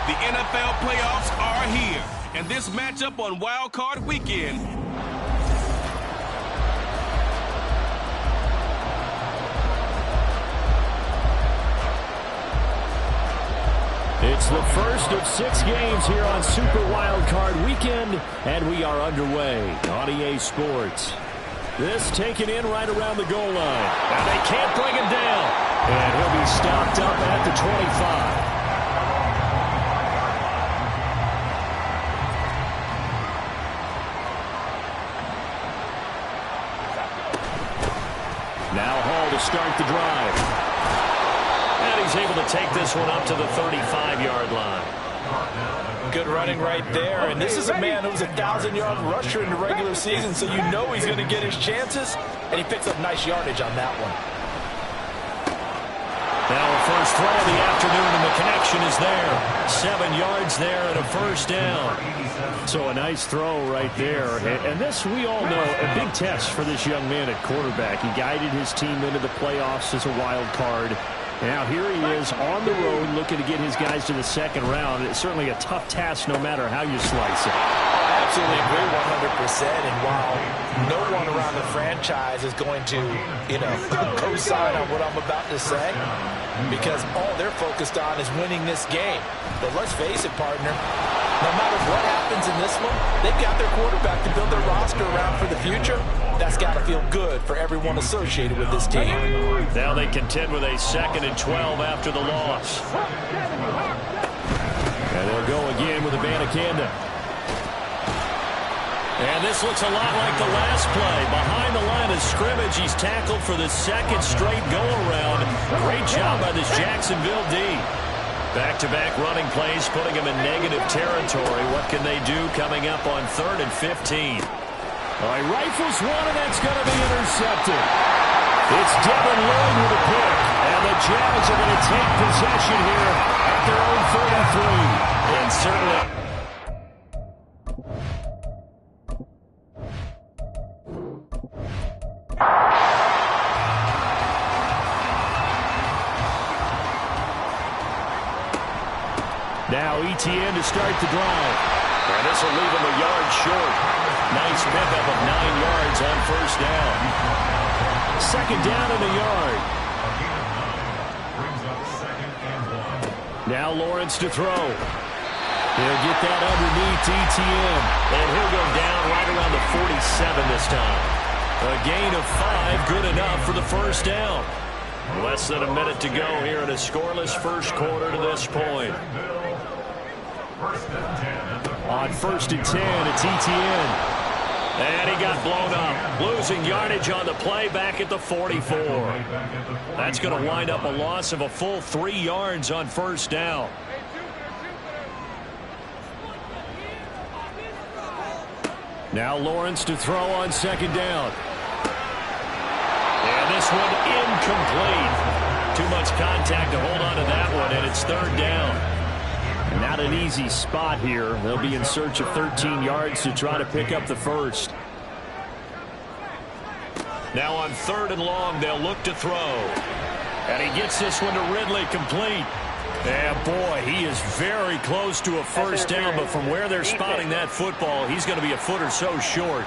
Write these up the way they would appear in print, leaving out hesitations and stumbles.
The NFL playoffs are here, and this matchup on Wild Card Weekend. It's the first of 6 games here on Super Wild Card Weekend, and we are underway on EA Sports. This taken in right around the goal line, and they can't bring him down. And he'll be stopped up at the 25. Now Hall to start the drive. And he's able to take this one up to the 35-yard line. Good running right there. And this is a man who's a 1,000-yard rusher in the regular season, so you know he's going to get his chances. And he picks up nice yardage on that one. Now a first throw of the afternoon, and the connection is there. 7 yards there and a first down. So a nice throw right there. And this, we all know, a big test for this young man at quarterback. He guided his team into the playoffs as a wild card. Now here he is on the road looking to get his guys to the second round. It's certainly a tough task no matter how you slice it. I absolutely agree 100%. And while no one around the franchise is going to, co-sign on what I'm about to say, because all they're focused on is winning this game. But let's face it, partner, no matter what happens in this one, they've got their quarterback to build their roster around for the future. That's got to feel good for everyone associated with this team. Now they contend with a 2nd and 12 after the loss. And they'll go again with Abanikanda. And this looks a lot like the last play. Behind the line of scrimmage, he's tackled for the 2nd straight go-around. Great job by this Jacksonville D. Back-to-back running plays, putting him in negative territory. What can they do coming up on 3rd and 15? All right, rifles one, and that's going to be intercepted. It's Devin Lloyd with a pick, and the Jags are going to take possession here at their own 33. And certainly... Now ETN to start the drive. And this will leave him a yard short. Nice pickup of 9 yards on first down. 2nd down and a yard. Now Lawrence to throw. He'll get that underneath ETN. And he'll go down right around the 47 this time. A gain of 5, good enough for the first down. Less than a minute to go here in a scoreless first quarter to this point. On 1st and 10, it's ETN. And he got blown up. Losing yardage on the play back at the 44. That's going to wind up a loss of a full 3 yards on first down. Now Lawrence to throw on 2nd down. And this one incomplete. Too much contact to hold on to that one, and it's 3rd down. Not an easy spot here. They'll be in search of 13 yards to try to pick up the first. Now on 3rd and long, they'll look to throw. And he gets this one to Ridley, complete. And boy, he is very close to a first down, but from where they're spotting that football, he's going to be a foot or so short.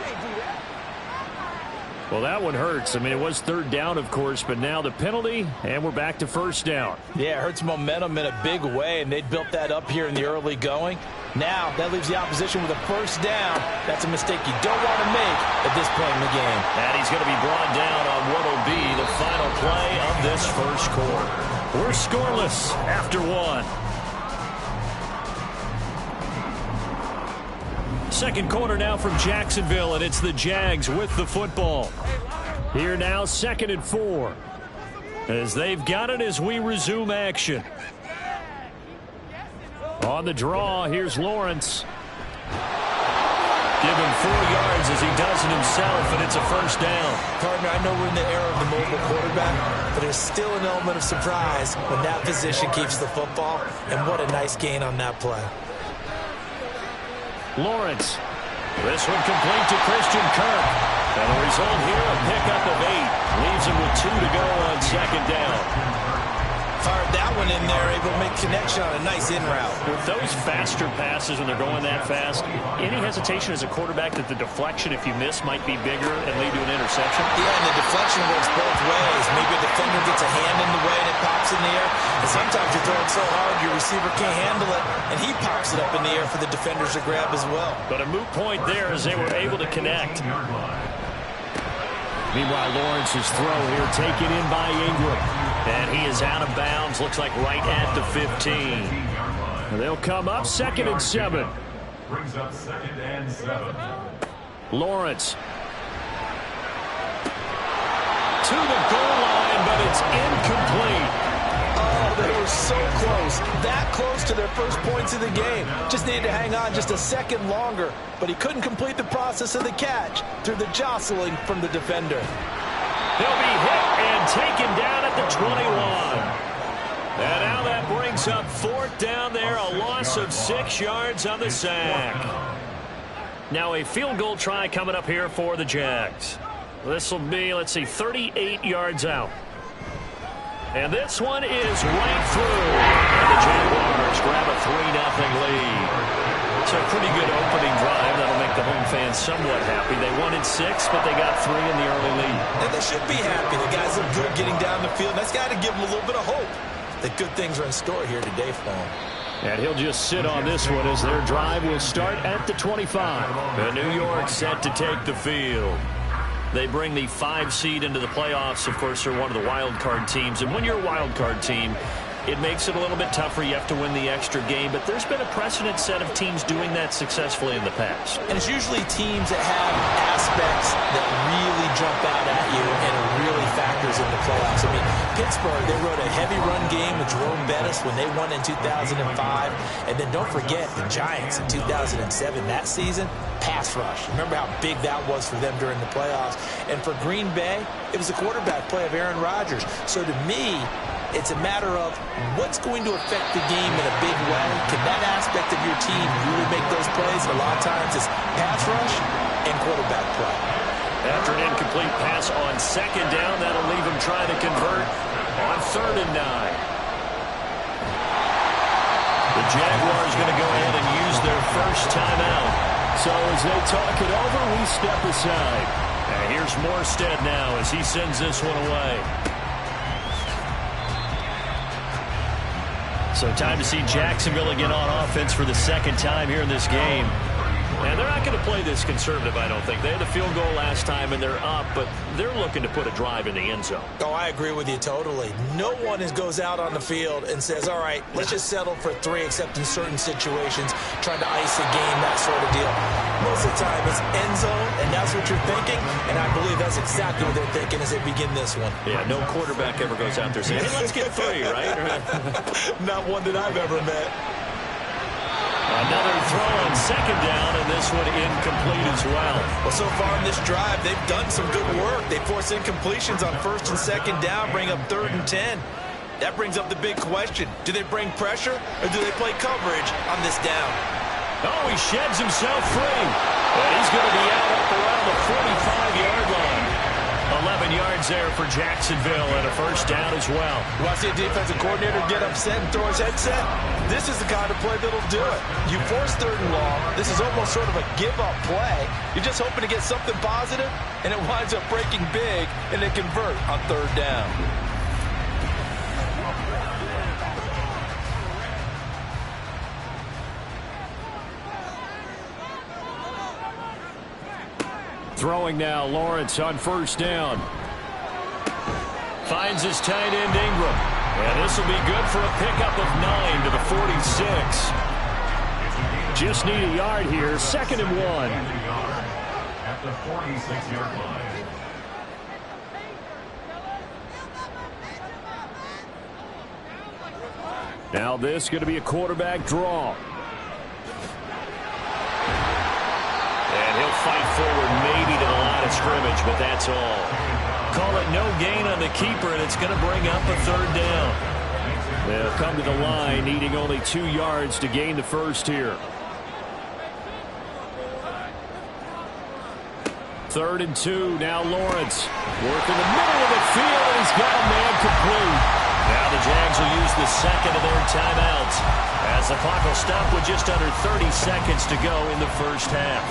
Well, that one hurts. I mean, it was 3rd down, of course, but now the penalty, and we're back to first down. Yeah, it hurts momentum in a big way, and they built that up here in the early going. Now, that leaves the opposition with a first down. That's a mistake you don't want to make at this point in the game. And he's going to be brought down on what will be the final play of this first quarter. We're scoreless after 1. 2nd quarter now from Jacksonville, and it's the Jags with the football. Here now, 2nd and 4. As they've got it as we resume action. On the draw, here's Lawrence. Give him 4 yards as he does it himself, and it's a first down. Partner, I know we're in the era of the mobile quarterback, but there's still an element of surprise when that position keeps the football, and what a nice gain on that play. Lawrence. This one complete to Christian Kirk. And the result here, a pickup of 8. Leaves him with 2 to go on 2nd down. fired that one in there, able to make connection on a nice in route. With those faster passes when they're going that fast, any hesitation as a quarterback that the deflection, if you miss, might be bigger and lead to an interception? Yeah, and the deflection works both ways. Maybe a defender gets a hand in the way and it pops in the air. And sometimes you're throwing so hard your receiver can't handle it, and he pops it up in the air for the defenders to grab as well. But a moot point there as they were able to connect. Meanwhile, Lawrence's throw here taken in by Ingram. And he is out of bounds, looks like right at the 15. They'll come up 2nd and 7. Brings up 2nd and 7. Lawrence. To the goal line, but it's incomplete. Oh, they were so close. That close to their first points of the game. Just needed to hang on just a second longer. But he couldn't complete the process of the catch through the jostling from the defender. He'll be hit and taken down at the 21. And now that brings up 4th down there, a loss of 6 yards on the sack. Now a field goal try coming up here for the Jags. This will be, let's see, 38 yards out. And this one is right through. And the Jaguars grab a 3-0 lead. It's a pretty good opening drive. That'll make the home fans somewhat happy. They wanted 6, but they got 3 in the early lead. And they should be happy. The guys look good getting down the field. That's got to give them a little bit of hope that good things are in store here today for them. And he'll just sit on this one as their drive will start at the 25. And New York set to take the field. They bring the 5 seed into the playoffs. Of course, they're one of the wild card teams. And when you're a wild card team, it makes it a little bit tougher. You have to win the extra game. But there's been a precedent set of teams doing that successfully in the past. And it's usually teams that have aspects that really jump out at you and it really factors in the playoffs. I mean, Pittsburgh, they rode a heavy run game with Jerome Bettis when they won in 2005. And then don't forget the Giants in 2007. That season, pass rush. Remember how big that was for them during the playoffs. And for Green Bay, it was the quarterback play of Aaron Rodgers. So to me, it's a matter of what's going to affect the game in a big way. Can that aspect of your team really make those plays? A lot of times it's pass rush and quarterback play. After an incomplete pass on 2nd down, that'll leave him trying to convert on 3rd and 9. The Jaguars going to go ahead and use their first timeout. So as they talk it over, we step aside. And here's Morstead now as he sends this one away. So time to see Jacksonville again on offense for the 2nd time here in this game. And they're not going to play this conservative, I don't think. They had the field goal last time, and they're up, but they're looking to put a drive in the end zone. Oh, I agree with you totally. No one goes out on the field and says, all right, let's just settle for 3, except in certain situations, trying to ice a game, that sort of deal. Most of the time, it's end zone, and that's what you're thinking, and I believe that's exactly what they're thinking as they begin this one. Yeah, no quarterback ever goes out there saying, hey, let's get 3, right? Not one that I've ever met. Another throw on 2nd down, and this one incomplete as well. Well, so far in this drive, they've done some good work. They force incompletions on 1st and 2nd down, bring up 3rd and 10. That brings up the big question. Do they bring pressure, or do they play coverage on this down? Oh, he sheds himself free. But he's going to be out up around the 45-yard line. 11 yards there for Jacksonville and a first down as well. You want to see a defensive coordinator get upset and throw his headset? This is the kind of play that'll do it. You force 3rd and long. This is almost sort of a give-up play. You're just hoping to get something positive, and it winds up breaking big, and they convert on 3rd down. Throwing now, Lawrence on 1st down. Finds his tight end, Ingram. And this will be good for a pickup of 9 to the 46. Just need a yard here, 2nd and 1. At the 46-yard line. Now this is going to be a quarterback draw. And he'll fight forward maybe to the line of scrimmage, but that's all. Call it no gain on the keeper, and it's going to bring up a 3rd down. They'll come to the line, needing only 2 yards to gain the first here. 3rd and 2, now Lawrence. Working the middle of the field, and he's got a man complete. Now the Jags will use the second of their timeouts as the clock will stop with just under 30 seconds to go in the first half.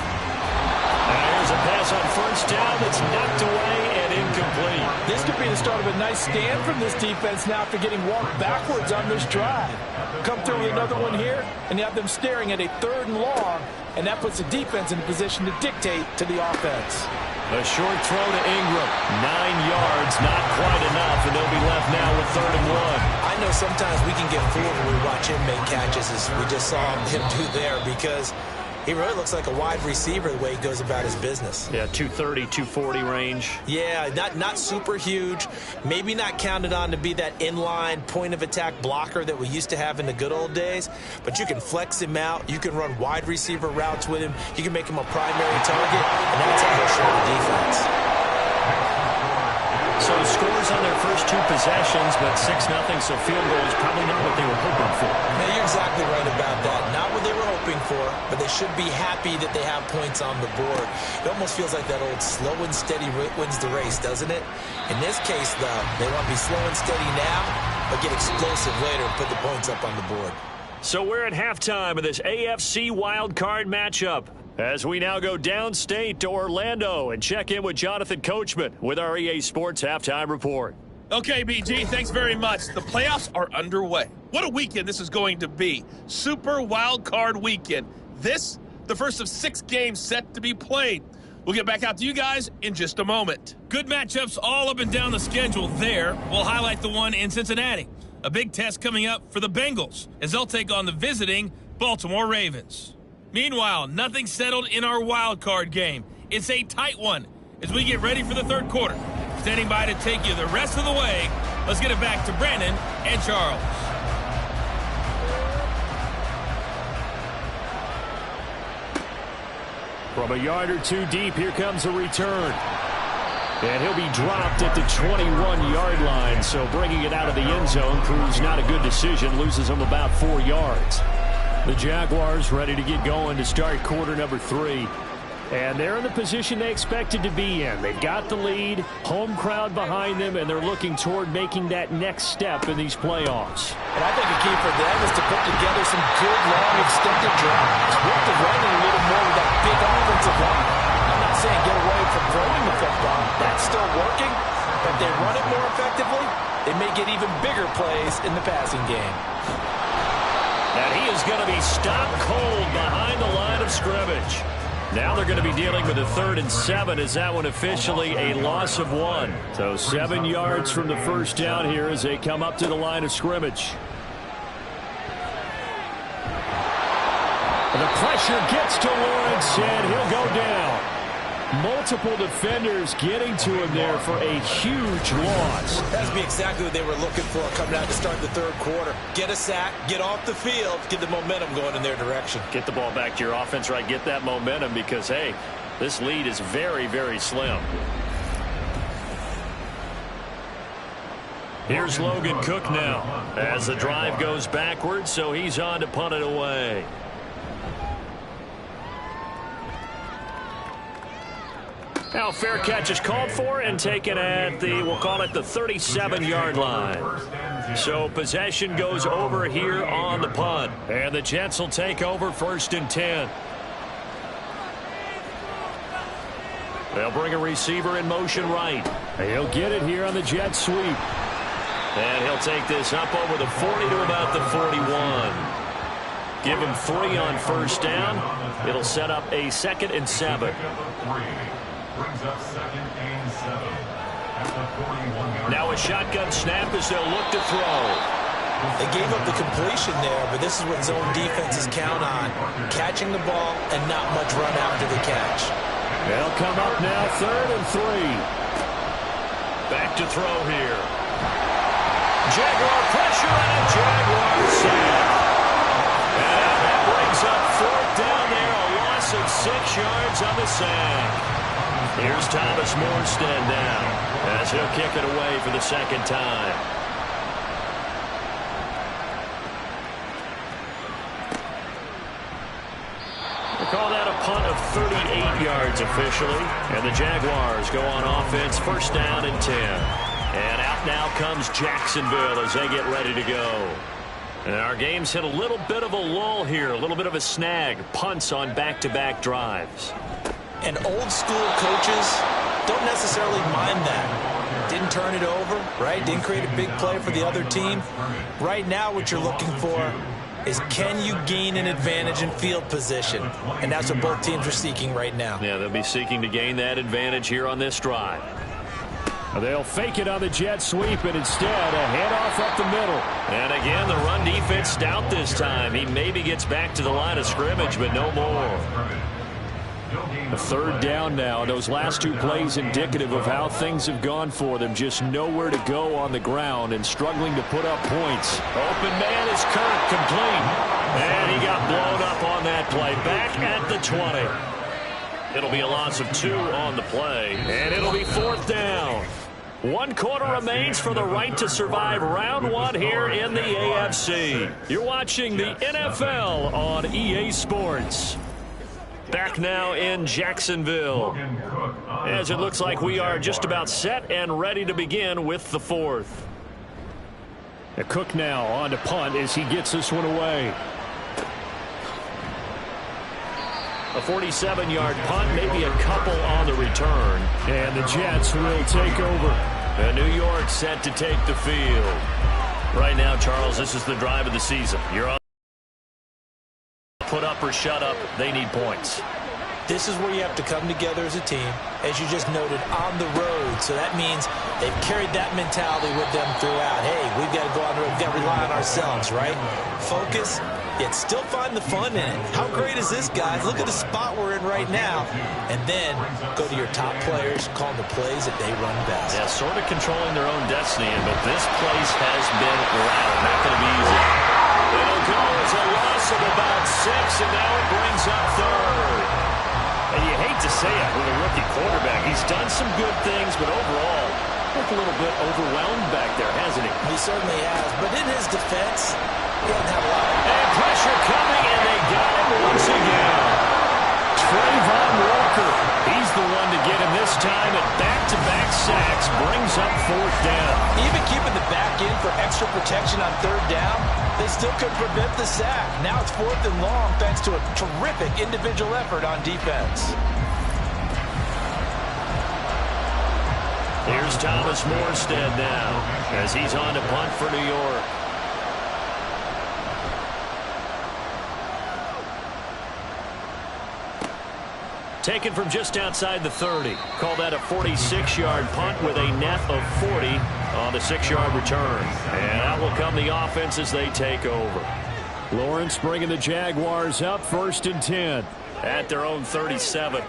Now here's a pass on first down that's knocked away and incomplete. This could be the start of a nice stand from this defense now after getting walked backwards on this drive. Come through with another one here, and you have them staring at a 3rd and long, and that puts the defense in a position to dictate to the offense. A short throw to Ingram. 9 yards, not quite enough, and they'll be left now with 3rd and 1. I know sometimes we can get fooled when we watch him make catches, as we just saw him do there, because he really looks like a wide receiver the way he goes about his business. Yeah, 230, 240 range. Yeah, not super huge. Maybe not counted on to be that inline point-of-attack blocker that we used to have in the good old days. But you can flex him out. You can run wide receiver routes with him. You can make him a primary target, and that's how he'll show the defense. So scores on their first 2 possessions, but 6-0, so field goal is probably not what they were hoping for. Now, you're exactly right about that. Not what they were hoping for, but they should be happy that they have points on the board. It almost feels like that old slow and steady wins the race, doesn't it? In this case, though, they want to be slow and steady now, but get explosive later and put the points up on the board. So we're at halftime of this AFC wildcard matchup, as we now go downstate to Orlando and check in with Jonathan Coachman with our EA Sports Halftime Report. Okay, BG, thanks very much. The playoffs are underway. What a weekend this is going to be. Super Wild Card Weekend. This, the first of 6 games set to be played. We'll get back out to you guys in just a moment. Good matchups all up and down the schedule there. We'll highlight the one in Cincinnati. A big test coming up for the Bengals as they'll take on the visiting Baltimore Ravens. Meanwhile, nothing settled in our wild card game. It's a tight one as we get ready for the 3rd quarter. Standing by to take you the rest of the way. Let's get it back to Brandon and Charles. From a yard or 2 deep, here comes a return. And he'll be dropped at the 21-yard line, so bringing it out of the end zone proves not a good decision, loses him about 4 yards. The Jaguars ready to get going to start quarter number 3. And they're in the position they expected to be in. They've got the lead, home crowd behind them, and they're looking toward making that next step in these playoffs. And I think a key for them is to put together some good, long, extended drives. Work the running a little more with that big offensive line. I'm not saying get away from throwing the football. That's still working. But if they run it more effectively, they may get even bigger plays in the passing game. And he is going to be stopped cold behind the line of scrimmage. Now they're going to be dealing with a 3rd and 7 as that one officially a loss of 1. So 7 yards from the first down here as they come up to the line of scrimmage. And the pressure gets to Lawrence, and he'll go down. Multiple defenders getting to him there for a huge loss. That's exactly what they were looking for coming out to start the 3rd quarter. Get a sack, get off the field, get the momentum going in their direction. Get the ball back to your offense, right? Get that momentum because, hey, this lead is very, very slim. Here's Logan Cook now as the drive goes backwards, so he's on to punt it away. Now fair catch is called for and taken at the, we'll call it the 37-yard line. So possession goes over here on the punt. And the Jets will take over 1st and 10. They'll bring a receiver in motion right. He'll get it here on the jet sweep. And he'll take this up over the 40 to about the 41. Give him 3 on first down. It'll set up a 2nd and 7. Brings up 2nd and 7 at the 41-yard line. Now a shotgun snap as they'll look to throw. They gave up the completion there, but this is what zone defenses count on. Catching the ball and not much run after the catch. They'll come up now 3rd and 3. Back to throw here. Jaguar pressure and a Jaguar sack. And that brings up 4th down there, a loss of 6 yards on the sack. Here's Thomas Morstead now as he'll kick it away for the 2nd time. They call that a punt of 38 yards officially. And the Jaguars go on offense, 1st down and 10. And out now comes Jacksonville as they get ready to go. And our game's hit a little bit of a lull here, a little bit of a snag. Punts on back-to-back drives. And old school coaches don't necessarily mind that. Didn't turn it over, right? Didn't create a big play for the other team. Right now what you're looking for is, can you gain an advantage in field position? And that's what both teams are seeking right now. Yeah, they'll be seeking to gain that advantage here on this drive. They'll fake it on the jet sweep, and instead a handoff up the middle. And again, the run defense stout this time. He maybe gets back to the line of scrimmage, but no more. A third down now. Those last two plays indicative of how things have gone for them. Just nowhere to go on the ground and struggling to put up points. Open man is Kirk, complete. And he got blown up on that play. Back at the 20. It'll be a loss of 2 on the play. And it'll be 4th down. 1 quarter remains for the right to survive round 1 here in the AFC. You're watching the NFL on EA Sports. Back now in Jacksonville, as it looks like we are just about set and ready to begin with the 4th. Cook now on to punt as he gets this one away. A 47-yard punt, maybe a couple on the return. And the Jets will take over. And New York set to take the field. Right now, Charles, this is the drive of the season. You're on. Put up or shut up, they need points. This is where you have to come together as a team, as you just noted, on the road. So that means they've carried that mentality with them throughout. Hey, we've got to go on the road, we've got to rely on ourselves, right? Focus, yet still find the fun in it. How great is this, guys? Look at the spot we're in right now. And then go to your top players, call the plays that they run best. Yeah, sort of controlling their own destiny, but this place has been loud. Not going to be easy. It'll go as a loss of about 6, and now it brings up 3rd. And you hate to say it with a rookie quarterback. He's done some good things, but overall, looked a little bit overwhelmed back there, hasn't he? He certainly has. But in his defense, he doesn't have a lot of... And pressure coming, and they got him once again. Trayvon Walker, he's the one to get him this time, and back-to-back sacks brings up 4th down. Even keeping the back in for extra protection on 3rd down, they still couldn't prevent the sack. Now it's 4th and long thanks to a terrific individual effort on defense. Here's Thomas Morstead now as he's on to punt for New York. Taken from just outside the 30. Call that a 46-yard punt with a net of 40 on the 6-yard return. And out will come the offense as they take over. Lawrence bringing the Jaguars up 1st and 10. At their own 37.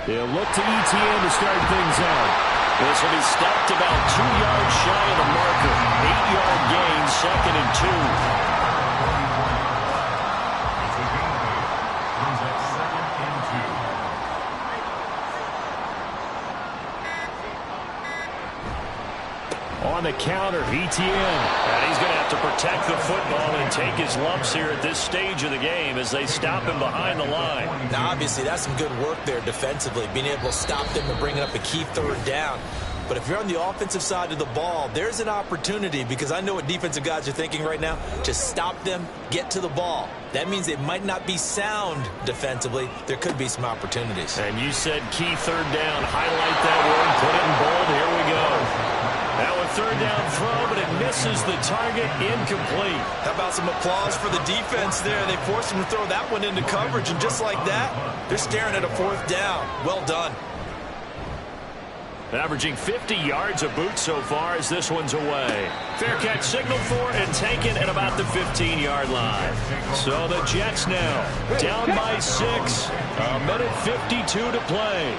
They'll look to ETN to start things out. This will be stopped about 2 yards shy of the marker. 8-yard gain, 2nd and 2. On the counter, ETN. And he's going to have to protect the football and take his lumps here at this stage of the game as they stop him behind the line. Now, obviously, that's some good work there defensively, being able to stop them and bringing up a key 3rd down. But if you're on the offensive side of the ball, there's an opportunity, because I know what defensive guys are thinking right now. Just stop them, get to the ball. That means they might not be sound defensively. There could be some opportunities. And you said key 3rd down. Highlight that word, put it in bold. Here we go. Now a 3rd down throw, but it misses the target, incomplete. How about some applause for the defense there? They forced him to throw that one into coverage, and just like that, they're staring at a 4th down. Well done. Averaging 50 yards a boot so far as this one's away. Fair catch signaled for and taken at about the 15-yard line. So the Jets now down by 6. A minute 52 to play.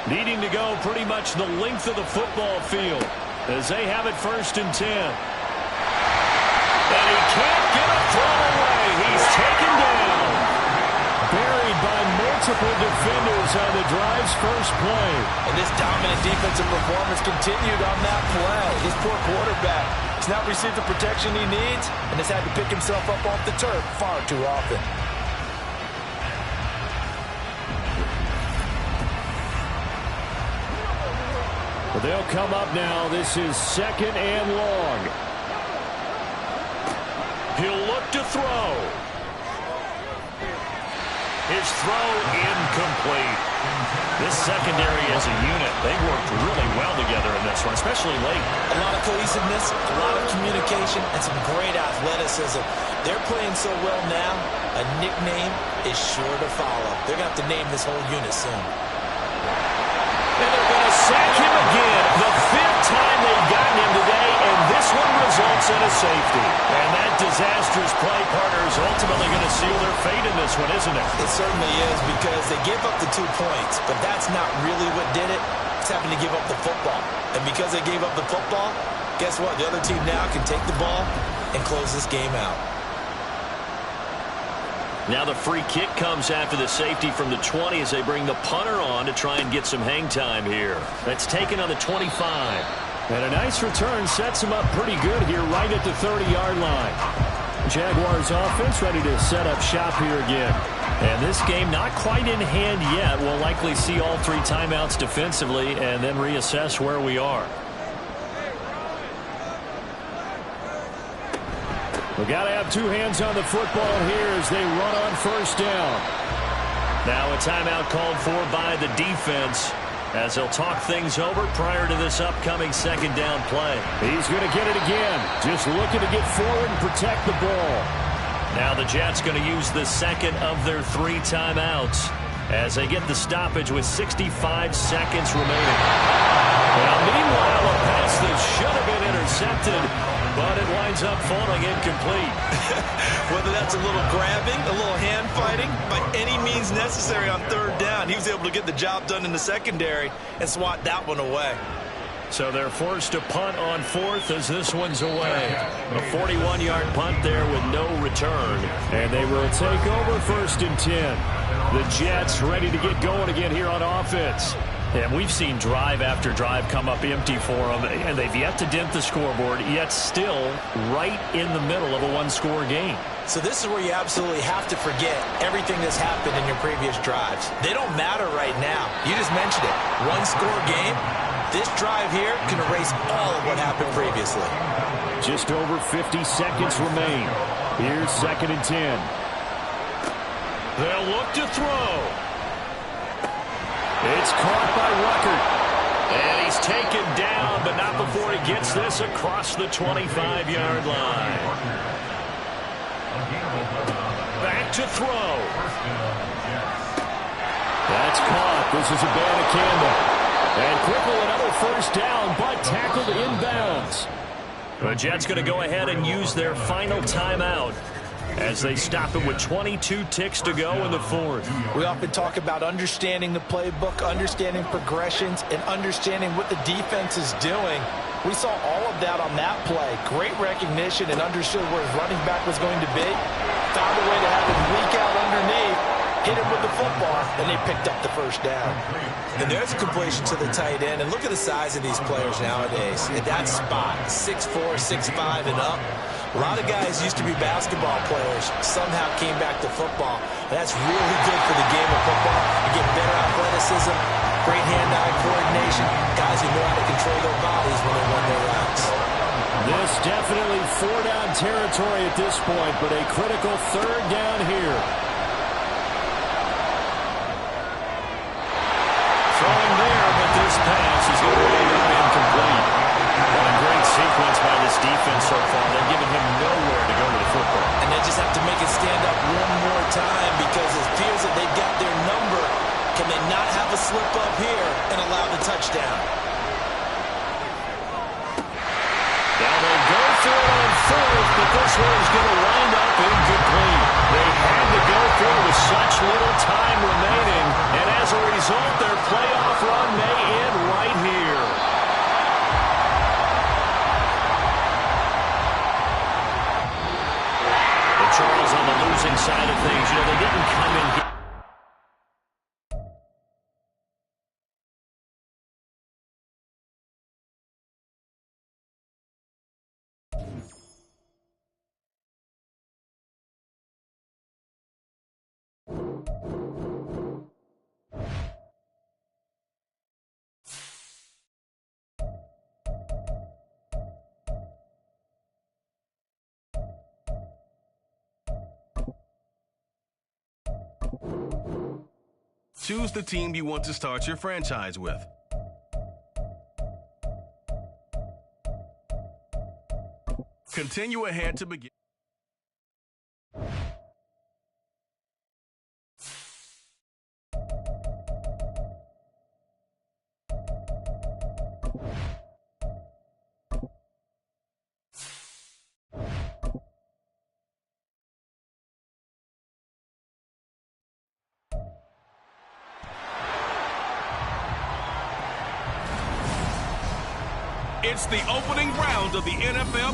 Needing to go pretty much the length of the football field as they have it 1st and 10. And he can't get a throw away. He's taken down. Buried by multiple defenders on the drive's first play. And this dominant defensive performance continued on that play. This poor quarterback has not received the protection he needs and has had to pick himself up off the turf far too often. Well, they'll come up now. This is 2nd and long. He'll look to throw. His throw incomplete. This secondary as a unit, they worked really well together in this one, especially late. A lot of cohesiveness, a lot of communication, and some great athleticism. They're playing so well now, a nickname is sure to follow. They're going to have to name this whole unit soon. And they're going to sack him again. The 5th time they've gotten him today, and this one results in a safety. And that disastrous play partner is ultimately going to seal their fate in this one, isn't it? It certainly is, because they gave up the 2 points, but that's not really what did it. It's having to give up the football. And because they gave up the football, guess what? The other team now can take the ball and close this game out. Now the free kick comes after the safety from the 20 as they bring the punter on to try and get some hang time here. That's taken on the 25. And a nice return sets them up pretty good here right at the 30-yard line. Jaguars offense ready to set up shop here again. And this game not quite in hand yet. We'll likely see all 3 timeouts defensively and then reassess where we are. We got to have 2 hands on the football here as they run on 1st down. Now a timeout called for by the defense as they'll talk things over prior to this upcoming 2nd down play. He's going to get it again. Just looking to get forward and protect the ball. Now the Jets going to use the 2nd of their 3 timeouts as they get the stoppage with 65 seconds remaining. Now meanwhile, a pass that should have been intercepted, but it winds up falling incomplete. Whether that's a little grabbing, a little hand fighting, by any means necessary on 3rd down, he was able to get the job done in the secondary and swat that one away. So they're forced to punt on 4th as this one's away. A 41-yard punt there with no return. And they will take over 1st and 10. The Jets ready to get going again here on offense. And we've seen drive after drive come up empty for them, and they've yet to dent the scoreboard, yet still right in the middle of a 1-score game. So this is where you absolutely have to forget everything that's happened in your previous drives. They don't matter right now. You just mentioned it. 1-score game. This drive here can erase all of what happened previously. Just over 50 seconds remain. Here's 2nd and 10. They'll look to throw. It's caught by Ruckert. And he's taken down, but not before he gets this across the 25-yard line. Back to throw. That's caught. This is a Campbell. And quickly another 1st down, but tackled inbounds. The Jets going to go ahead and use their final timeout as they stop it with 22 ticks to go in the 4th. We often talk about understanding the playbook, understanding progressions, and understanding what the defense is doing. We saw all of that on that play. Great recognition and understood where his running back was going to be. Found a way to have him leak out underneath, hit him with the football, and they picked up the 1st down. And there's a completion to the tight end. And look at the size of these players nowadays. At that spot, 6'4", 6'5", and up. A lot of guys used to be basketball players, somehow came back to football. And that's really good for the game of football. You get better athleticism, great hand-eye coordination, guys who know how to control their bodies when they run their routes. This definitely 4-down territory at this point, but a critical 3rd down here. Throwing there, but this pass is going to end up incomplete. What a great sequence by this defense so far. They're giving him nowhere to go with the football. And they just have to make it stand up one more time because it appears that they've got their number. Can they not have a slip up here and allow the touchdown? Now they go for it on 4th, but this one is going to wind up incomplete. They had to go for it with such little time remaining, and as a result, their playoff run may end right here. Charles on the losing side of things. You know, they didn't come in here. Choose the team you want to start your franchise with. Continue ahead to begin. It's the opening round of the NFL.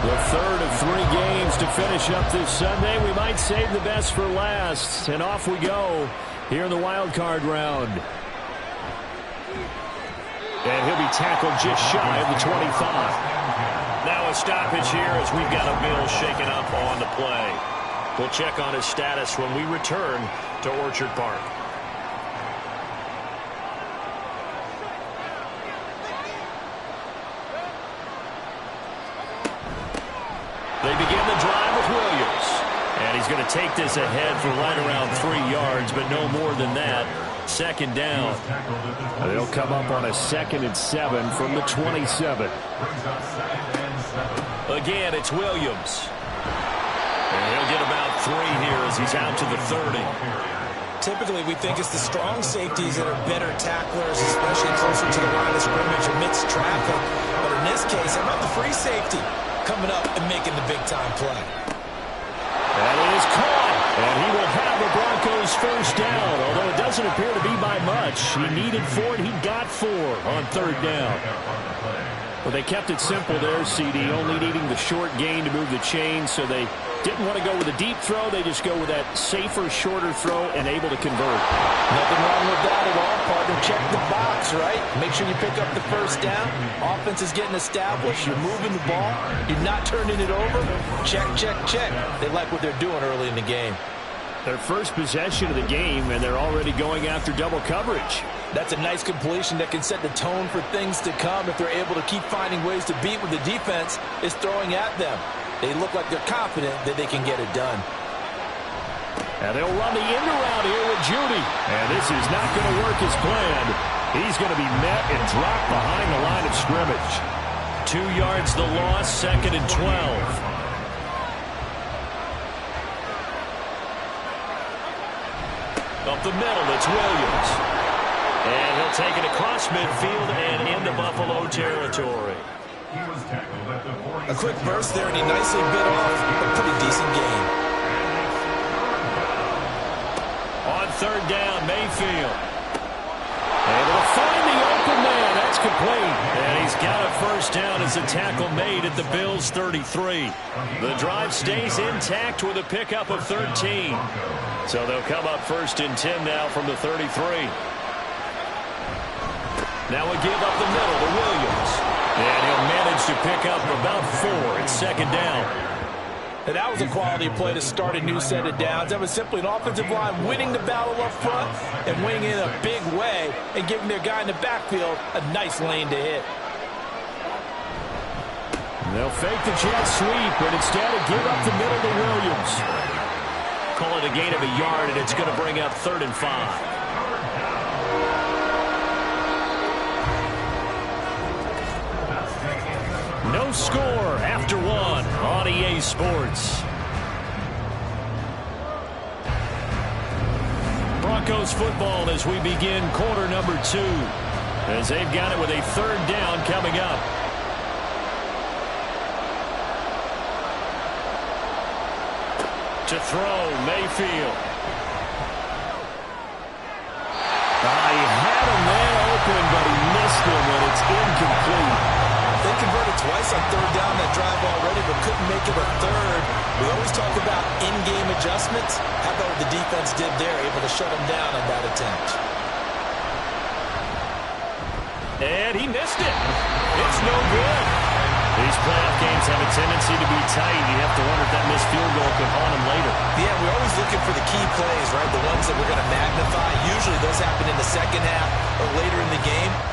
The third of 3 games to finish up this Sunday. We might save the best for last. And off we go here in the wild card round. And he'll be tackled just shy of the 25. Now a stoppage here as we've got a Bill shaken up on the play. We'll check on his status when we return to Orchard Park. They begin the drive with Williams. And he's going to take this ahead for right around 3 yards, but no more than that. Second down. They'll come up on a 2nd and 7 from the 27. Again, it's Williams. And he'll get about 3 here as he's out to the 30. Typically, we think it's the strong safeties that are better tacklers, especially closer to the line of scrimmage amidst traffic. But in this case, how about the free safety coming up and making the big-time play? That is caught. And he will have the Broncos first down, although it doesn't appear to be by much. He needed 4, and he got 4 on 3rd down. Well, they kept it simple there, CD, only needing the short gain to move the chains, so they didn't want to go with a deep throw. They just go with that safer, shorter throw and able to convert. Nothing wrong with that at all, partner. Check the box, right? Make sure you pick up the first down. Offense is getting established. You're moving the ball. You're not turning it over. Check, check, check. They like what they're doing early in the game. Their first possession of the game, and they're already going after double coverage. That's a nice completion that can set the tone for things to come if they're able to keep finding ways to beat what the defense is throwing at them. They look like they're confident that they can get it done. And they'll run the end around here with Judy. And this is not going to work as planned. He's going to be met and dropped behind the line of scrimmage. 2 yards the loss, 2nd and 12. Up the middle, it's Williams. And he'll take it across midfield and into Buffalo territory. A quick burst there, and he nicely bit off a pretty decent gain. On 3rd down, Mayfield. Able to find the open man. That's complete. And he's got a first down as a tackle made at the Bills' 33. The drive stays intact with a pickup of 13. So they'll come up 1st and 10 now from the 33. Now a give up the middle to Williams. And he'll manage to pick up about 4. It's 2nd down. And that was a quality play to start a new set of downs. That was simply an offensive line winning the battle up front and winning in a big way and giving their guy in the backfield a nice lane to hit. They'll fake the jet sweep, but instead of give up the middle to Williams. Call it a gain of a yard, and it's going to bring up 3rd and 5. No score after 1 on EA Sports. Broncos football as we begin quarter number 2. As they've got it with a 3rd down coming up. To throw, Mayfield. He had him there open, but he missed him, and it's incomplete. They converted twice on 3rd down that drive already, but couldn't make it a 3rd. We always talk about in-game adjustments. How about what the defense did there, able to shut them down on that attempt? And he missed it. It's no good. These playoff games have a tendency to be tight. You have to wonder if that missed field goal could haunt him later. Yeah, we're always looking for the key plays, right, the ones that we're going to magnify, usually those happen in the second half or later in the game.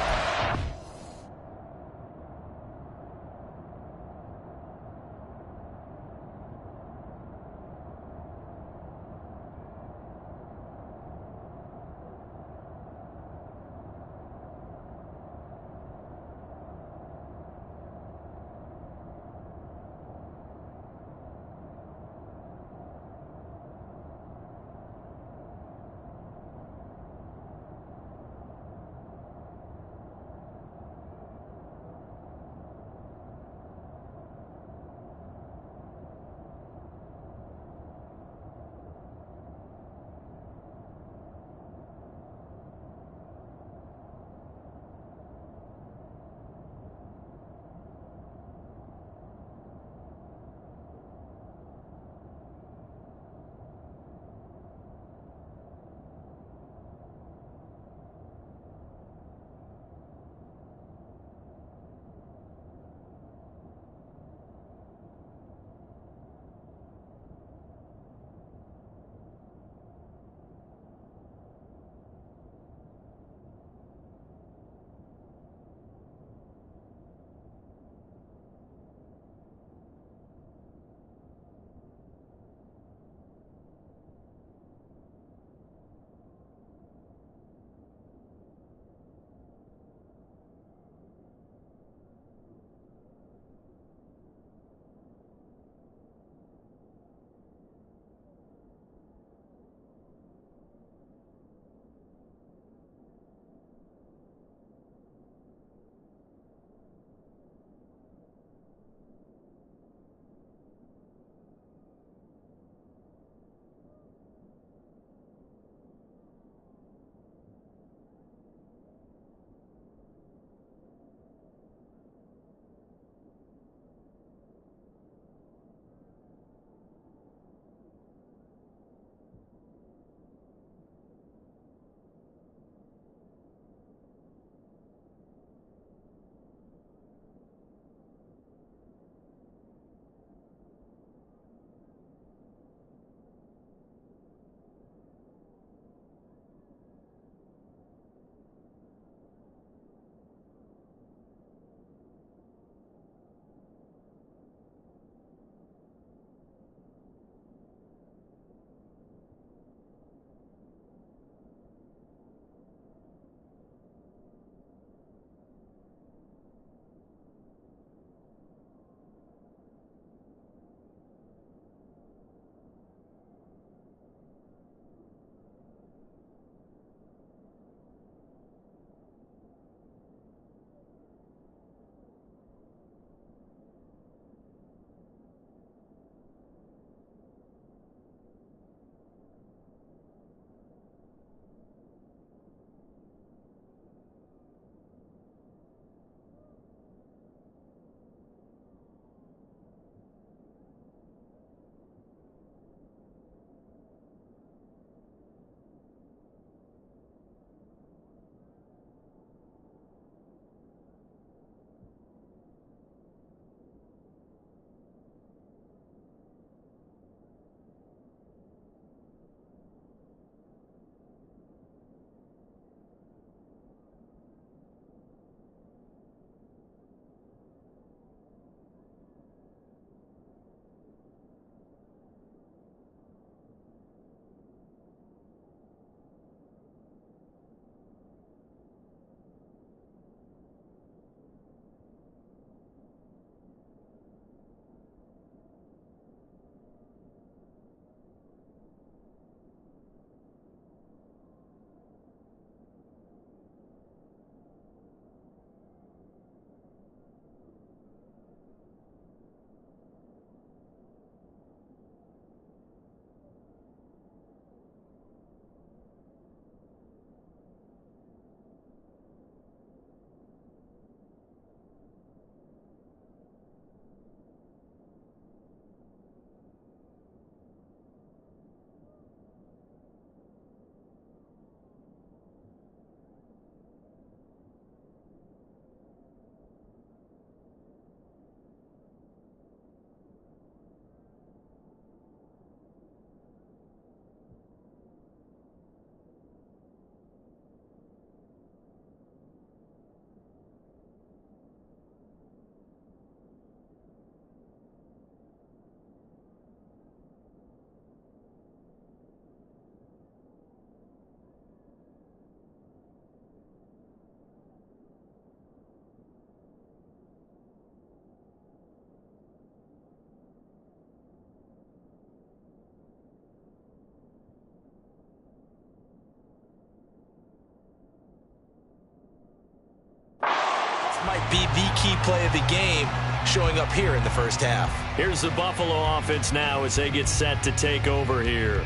might be the key play of the game showing up here in the first half. Here's the Buffalo offense now as they get set to take over here.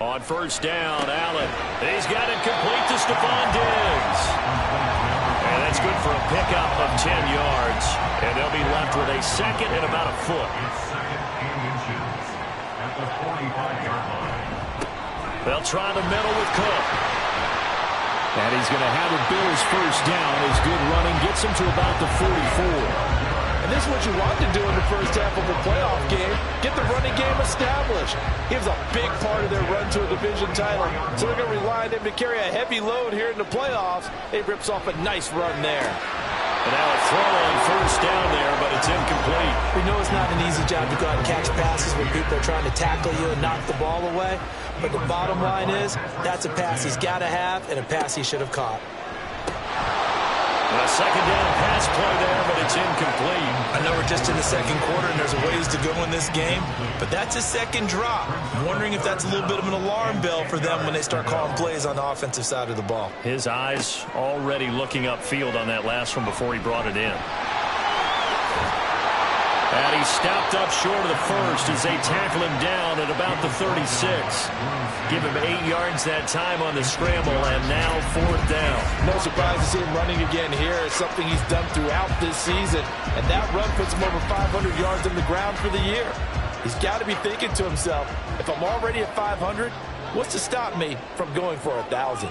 On first down, Allen. He's got it complete to Stephon Diggs. And that's good for a pickup of 10 yards. And they'll be left with a second and about a foot. Second and inches at the 45-yard line. They'll try the middle with Cook. And he's going to have a Bills first down. His good running gets him to about the 44. And this is what you want to do in the first half of a playoff game. Get the running game established. He was a big part of their run to a division title. So they're going to rely on him to carry a heavy load here in the playoffs. He rips off a nice run there. And now a throw on first down there, but it's incomplete. We know it's not an easy job to go out and catch passes when people are trying to tackle you and knock the ball away. But the bottom line is, that's a pass he's got to have and a pass he should have caught. A second down pass play there, but it's incomplete. I know we're just in the second quarter and there's a ways to go in this game, but that's a second drop. I'm wondering if that's a little bit of an alarm bell for them when they start calling plays on the offensive side of the ball. His eyes already looking upfield on that last one before he brought it in. And he stopped up short of the first as they tackle him down at about the 36. Give him 8 yards that time on the scramble, and now fourth down. No surprise to see him running again here. It's something he's done throughout this season, and that run puts him over 500 yards on the ground for the year. He's got to be thinking to himself, if I'm already at 500, what's to stop me from going for 1,000?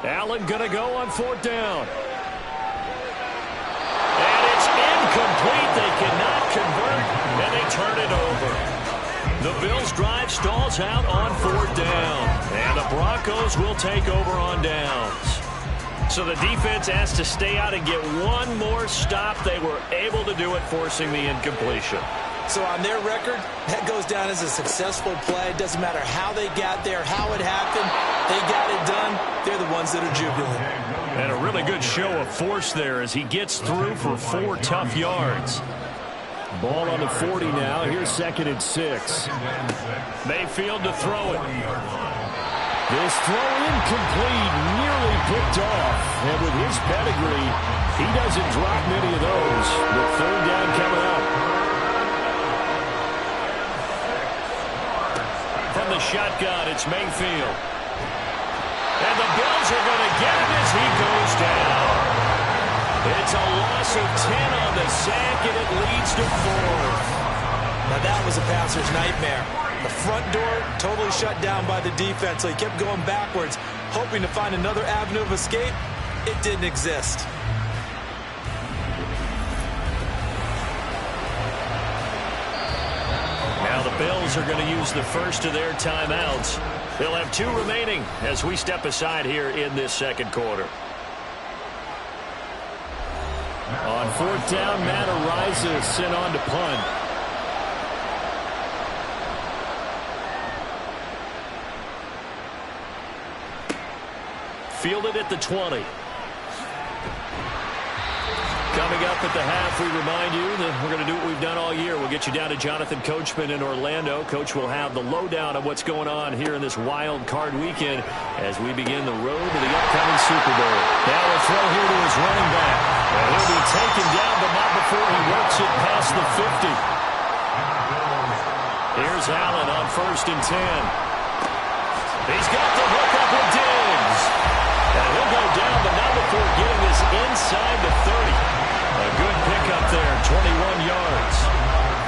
Allen gonna go on fourth down. And it's incomplete. They cannot convert, and they turn it over. The Bills' drive stalls out on fourth down, and the Broncos will take over on downs. So the defense has to stay out and get one more stop. They were able to do it, forcing the incompletion. So on their record, that goes down as a successful play. It doesn't matter how they got there, how it happened. They got it done. They're the ones that are jubilant. And a really good show of force there as he gets through for 4 tough yards. Ball on the 40 now. Here's second and 6. Mayfield to throw it. This throw incomplete, nearly picked off. And with his pedigree, he doesn't drop many of those. The third down coming up. From the shotgun, it's Mayfield. And the Bills are going to get him as he goes down. It's a loss of 10 on the sack, and it leads to 4th. Now that was a passer's nightmare. The front door totally shut down by the defense, so he kept going backwards, hoping to find another avenue of escape. It didn't exist. Now the Bills are going to use the first of their timeouts. They'll have 2 remaining as we step aside here in this second quarter. On fourth down, Matt Araiza sent on to punt. Fielded at the 20. Coming up at the half, we remind you that we're going to do what we've done all year. We'll get you down to Jonathan Coachman in Orlando. Coach will have the lowdown of what's going on here in this wild card weekend as we begin the road to the upcoming Super Bowl. Now a throw here to his running back. And he'll be taken down, but not before he works it past the 50. Here's Allen on first and 10. He's got the hook up with Diggs. And he'll go down, but not before getting this inside the 30. A good pickup there, 21 yards.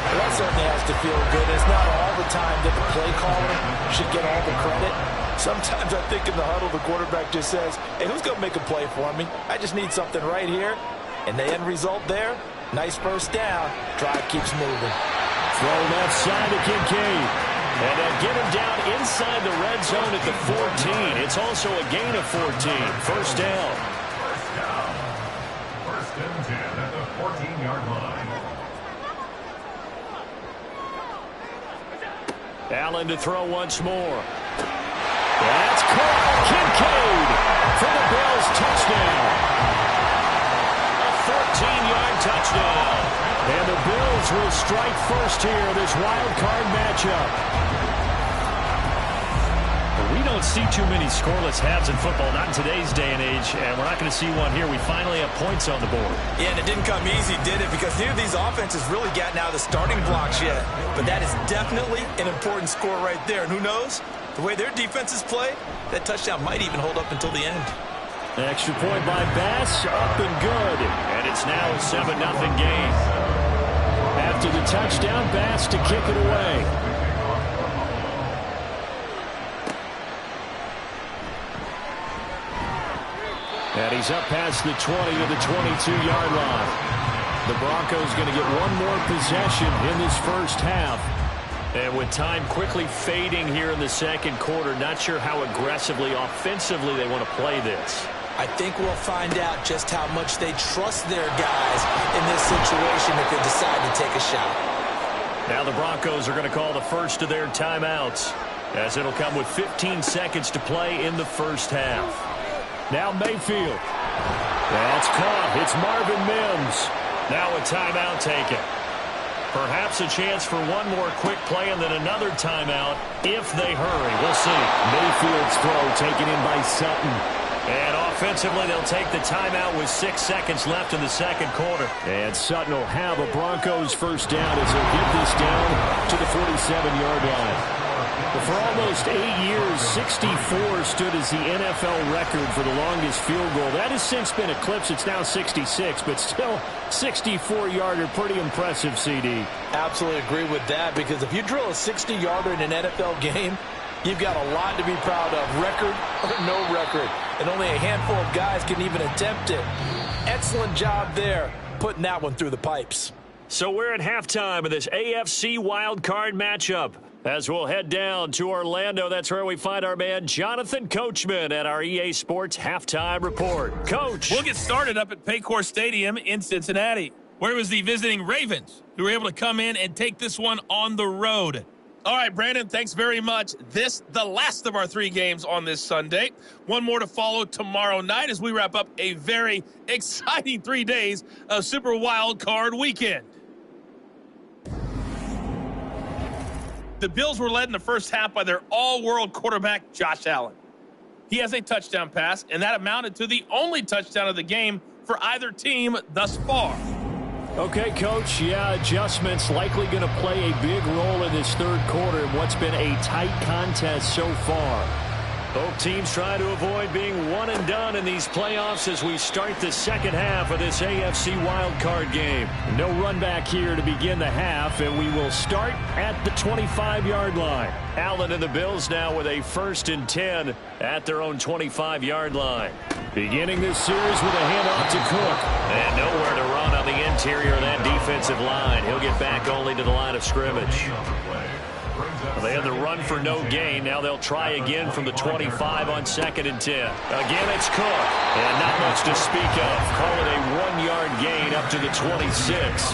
Well, that certainly has to feel good. It's not all the time that the play caller should get all the credit. Sometimes I think in the huddle, the quarterback just says, hey, who's going to make a play for me? I just need something right here. And the end result there, nice first down. Drive keeps moving. Throw left side to Kincaid. And they'll get him down inside the red zone at the 14. It's also a gain of 14. First down. First and 10 at the 14-yard line. Allen to throw once more. That's caught. Kincaid for the Bills touchdown. A 14-yard touchdown. And the Bills will strike first here, this wild card matchup. We don't see too many scoreless halves in football, not in today's day and age, and we're not going to see one here. We finally have points on the board. Yeah, and it didn't come easy, did it? Because neither of these offenses really gotten out of the starting blocks yet. But that is definitely an important score right there. And who knows? The way their defenses play, that touchdown might even hold up until the end. Extra point by Bass, up and good. And it's now a 7-0 game. After the touchdown, Bass to kick it away. And he's up past the 20 to the 22-yard line. The Broncos going to get one more possession in this first half. And with time quickly fading here in the second quarter, not sure how aggressively, offensively they want to play this. I think we'll find out just how much they trust their guys in this situation if they decide to take a shot. Now the Broncos are going to call the first of their timeouts, as it'll come with 15 seconds to play in the first half. Now Mayfield. That's caught. It's Marvin Mims. Now a timeout taken. Perhaps a chance for one more quick play and then another timeout if they hurry. We'll see. Mayfield's throw taken in by Sutton. And offensively, they'll take the timeout with 6 seconds left in the second quarter. And Sutton will have a Broncos first down as they'll get this down to the 47-yard line. But for almost 8 years, 64 stood as the NFL record for the longest field goal. That has since been eclipsed. It's now 66, but still 64-yarder. Pretty impressive, CD. Absolutely agree with that, because if you drill a 60-yarder in an NFL game, you've got a lot to be proud of, record or no record. And only a handful of guys can even attempt it. Excellent job there, putting that one through the pipes. So we're at halftime of this AFC wildcard matchup. As we'll head down to Orlando, that's where we find our man Jonathan Coachman at our EA Sports Halftime Report. Coach. We'll get started up at Paycor Stadium in Cincinnati, where it was the visiting Ravens who were able to come in and take this one on the road. All right, Brandon, thanks very much. The last of our 3 games on this Sunday. One more to follow tomorrow night as we wrap up a very exciting 3 days of Super Wild Card Weekend. The Bills were led in the first half by their all-world quarterback, Josh Allen. He has a touchdown pass, and that amounted to the only touchdown of the game for either team thus far. Okay, Coach, adjustments likely going to play a big role in this third quarter in what's been a tight contest so far. Both teams try to avoid being one and done in these playoffs as we start the second half of this AFC wildcard game. No run back here to begin the half, and we will start at the 25-yard line. Allen and the Bills now with a 1st and 10 at their own 25-yard line. Beginning this series with a handoff to Cook. And nowhere to run on the interior of that defensive line. He'll get back only to the line of scrimmage. They had the run for no gain. Now they'll try again from the 25 on 2nd and 10. Again, it's Cook. And not much to speak of. Call it a 1-yard gain up to the 26.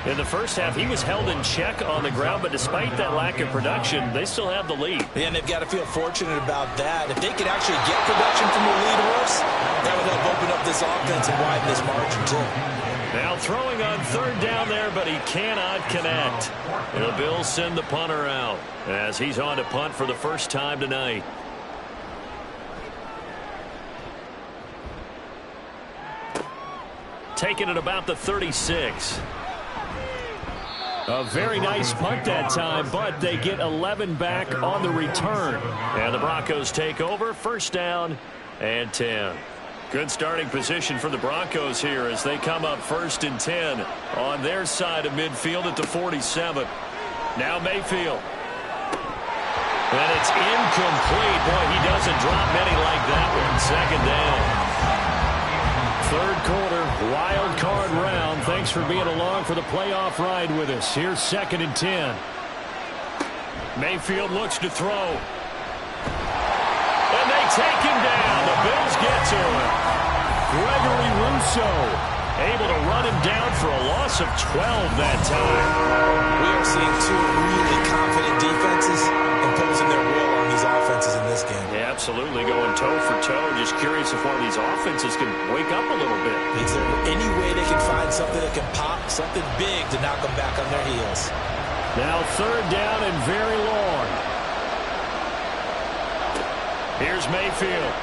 In the first half, he was held in check on the ground, but despite that lack of production, they still have the lead. Yeah, and they've got to feel fortunate about that. If they could actually get production from the lead horse, that would help open up this offense and widen this margin, too. Now throwing on 3rd down there, but he cannot connect. The Bills send the punter out as he's on to punt for the first time tonight. Taking it about the 36. A very nice punt that time, but they get 11 back on the return. And the Broncos take over, 1st down and 10. Good starting position for the Broncos here as they come up 1st and 10 on their side of midfield at the 47. Now Mayfield. And it's incomplete. Boy, he doesn't drop many like that one. 2nd down. 3rd quarter, wild card round. Thanks for being along for the playoff ride with us. Here's 2nd and 10. Mayfield looks to throw. And they take him down. The Bills get to him. Gregory Rousseau Able to run him down for a loss of 12 that time. We are seeing two really confident defenses imposing their will on these offenses in this game. Yeah, absolutely, going toe for toe. Just curious if one of these offenses can wake up a little bit. Is there any way they can find something that can pop, something big to knock them back on their heels? Now third down and very long. Here's Mayfield.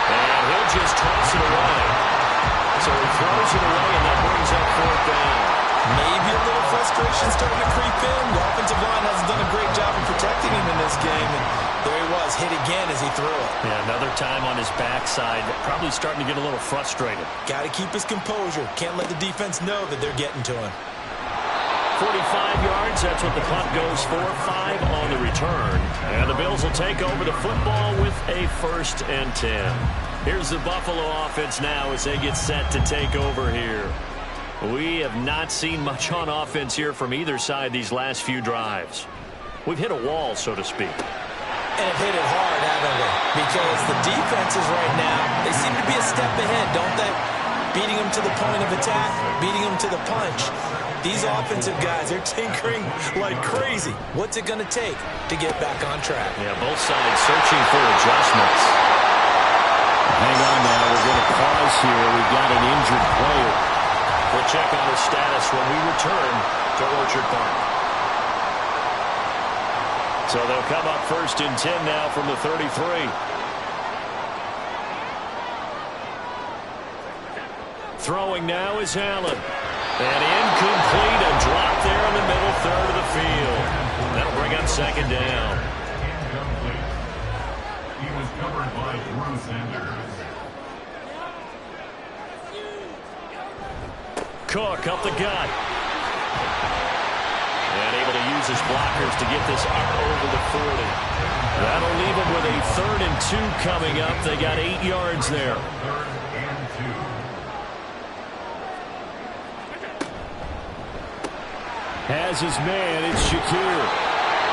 And he'll just toss it away. So he throws it away, and that brings up fourth down. Maybe a little frustration starting to creep in. The offensive line hasn't done a great job of protecting him in this game. And there he was, hit again as he threw it. Yeah, another time on his backside. Probably starting to get a little frustrated. Got to keep his composure. Can't let the defense know that they're getting to him. 45 yards, that's what the punt goes for. 5 on the return. And the Bills will take over the football with a 1st and 10. Here's the Buffalo offense now as they get set to take over here. We have not seen much on offense here from either side these last few drives. We've hit a wall, so to speak. And have hit it hard, haven't we? Because the defenses right now, they seem to be a step ahead, don't they? Beating them to the point of attack, beating them to the punch. These offensive guys, they're tinkering like crazy. What's it going to take to get back on track? Yeah, both sides searching for adjustments. Hang on now. We're going to pause here. We've got an injured player. We'll check on his status when we return to Orchard Park. So they'll come up 1st and 10 now from the 33. Throwing now is Allen. And incomplete, a drop there in the middle third of the field. That'll bring up 2nd down. Incomplete. He was covered by Drew Sanders. Cook up the gut. And able to use his blockers to get this up over the 40. That'll leave him with a 3rd and 2 coming up. They got 8 yards there. 3rd and 2. Has his man, it's Shakir.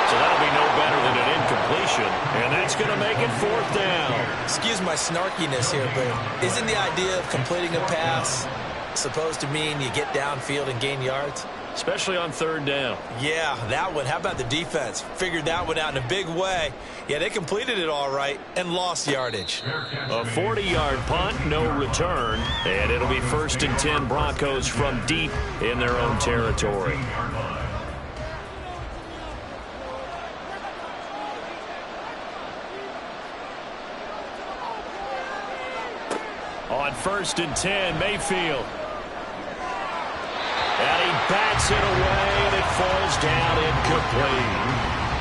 So that'll be no better than an incompletion. And that's going to make it 4th down. Excuse my snarkiness here, but isn't the idea of completing a pass supposed to mean you get downfield and gain yards? Especially on 3rd down. Yeah, that one. How about the defense? Figured that one out in a big way. Yeah, they completed it all right and lost yardage. A 40-yard punt, no return. And it'll be 1st and 10 Broncos from deep in their own territory. On 1st and 10, Mayfield. And he bats it away, and it falls down incomplete.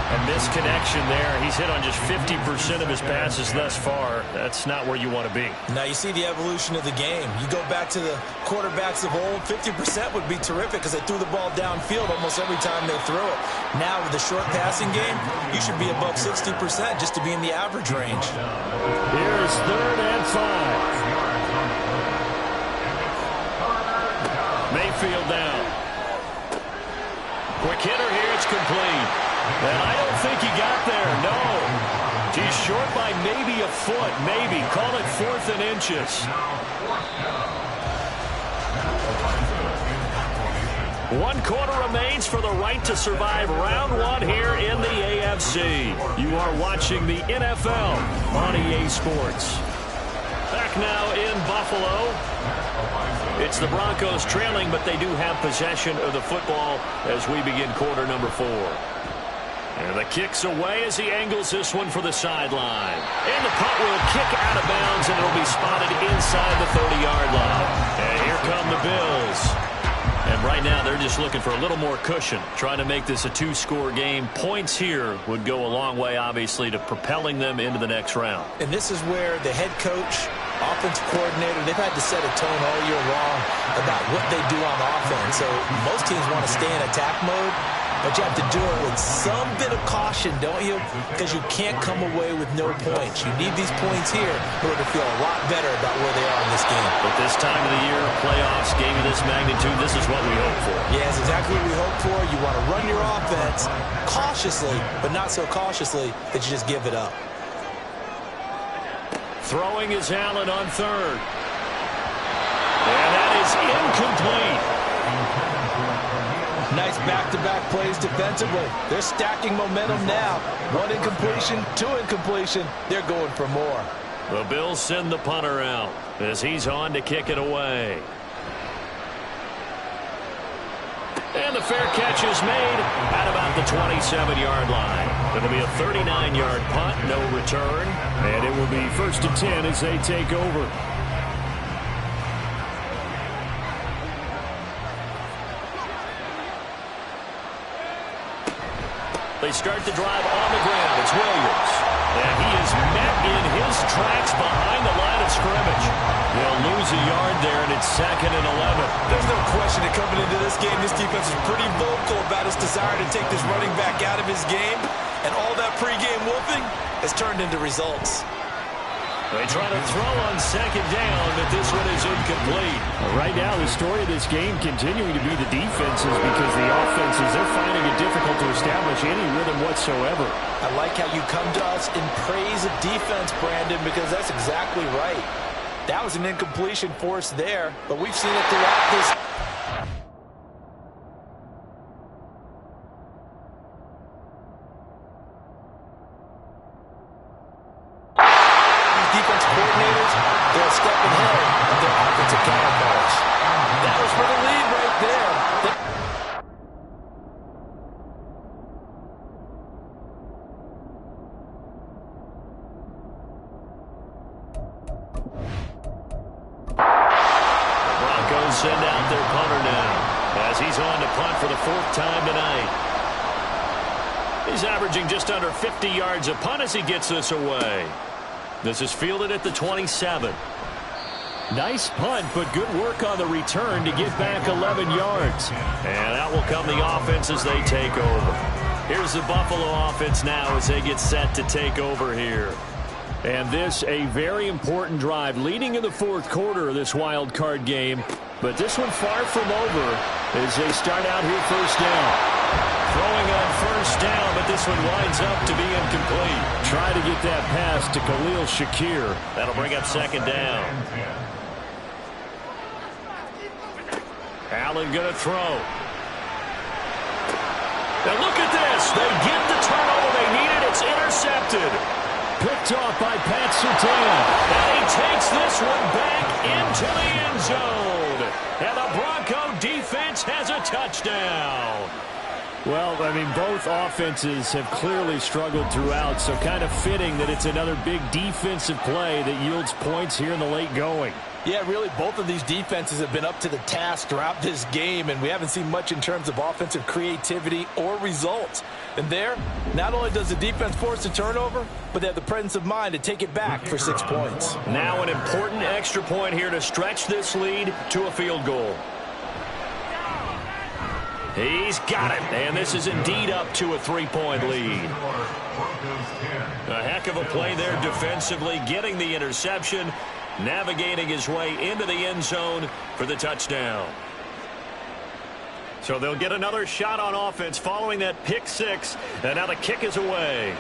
A misconnection there. He's hit on just 50% of his passes thus far. That's not where you want to be. Now you see the evolution of the game. You go back to the quarterbacks of old, 50% would be terrific because they threw the ball downfield almost every time they threw it. Now with the short passing game, you should be above 60% just to be in the average range. Here's 3rd and 5. Mayfield down. Quick hitter here. It's complete. And I don't think he got there. No. He's short by maybe a foot. Maybe. Call it 4th and inches. 1 quarter remains for the right to survive round 1 here in the AFC. You are watching the NFL on EA Sports. Back now in Buffalo. It's the Broncos trailing, but they do have possession of the football as we begin quarter number 4. And the kick's away as he angles this one for the sideline. And the punt will kick out of bounds, and it'll be spotted inside the 30-yard line. And here come the Bills. And right now, they're just looking for a little more cushion, trying to make this a 2-score game. Points here would go a long way, obviously, to propelling them into the next round. And this is where the head coach, offensive coordinator, they've had to set a tone all year long about what they do on offense. So most teams want to stay in attack mode, but you have to do it with some bit of caution, don't you? Because you can't come away with no points. You need these points here in order to feel a lot better about where they are in this game. But this time of the year, playoffs, game of this magnitude, this is what we hope for. Yeah, it's exactly what we hope for. You want to run your offense cautiously, but not so cautiously that you just give it up. Throwing is Allen on third. And that is incomplete. Nice back-to-back plays defensively. They're stacking momentum now. One incompletion, two incompletion. They're going for more. The Bills send the punter out as he's on to kick it away. And the fair catch is made at about the 27-yard line. It'll be a 39-yard punt, no return. And it will be 1st and 10 as they take over. They start the drive on the ground. It's Williams. And he is met in his tracks behind the line of scrimmage. They'll lose a yard there, and it's 2nd and 11. There's no question that coming into this game, this defense is pretty vocal about its desire to take this running back out of his game. And all that pregame wolfing has turned into results. They try to throw on 2nd down, but this one is incomplete. Right now, the story of this game continuing to be the defenses because the offenses, they're finding it difficult to establish any rhythm whatsoever. I like how you come to us in praise of defense, Brandon, because that's exactly right. That was an incompletion forced there, but we've seen it throughout this. Defense coordinators, they're stepping ahead of their offensive counterparts. That was for the lead right there. The Broncos send out their punter now as he's on to punt for the 4th time tonight. He's averaging just under 50 yards a punt as he gets this away. This is fielded at the 27. Nice punt, but good work on the return to get back 11 yards. And out will come the offense as they take over. Here's the Buffalo offense now as they get set to take over here. And this a very important drive leading in the 4th quarter of this wild card game. But this one far from over as they start out here 1st down. Throwing on 1st down, but this one winds up to be incomplete. Try to get that pass to Khalil Shakir. That'll bring up 2nd down. Allen going to throw. Now look at this. They get the turnover they needed. It's intercepted. Picked off by Pat Surtain. And he takes this one back into the end zone. And the Bronco defense has a touchdown. Well, I mean, both offenses have clearly struggled throughout, so kind of fitting that it's another big defensive play that yields points here in the late going. Yeah, really, both of these defenses have been up to the task throughout this game, and we haven't seen much in terms of offensive creativity or results. And there, not only does the defense force a turnover, but they have the presence of mind to take it back for 6 points. Now an important extra point here to stretch this lead to a field goal. He's got it, and this is indeed up to a 3-point lead. A heck of a play there defensively, getting the interception, navigating his way into the end zone for the touchdown. So they'll get another shot on offense following that pick 6, and now the kick is away.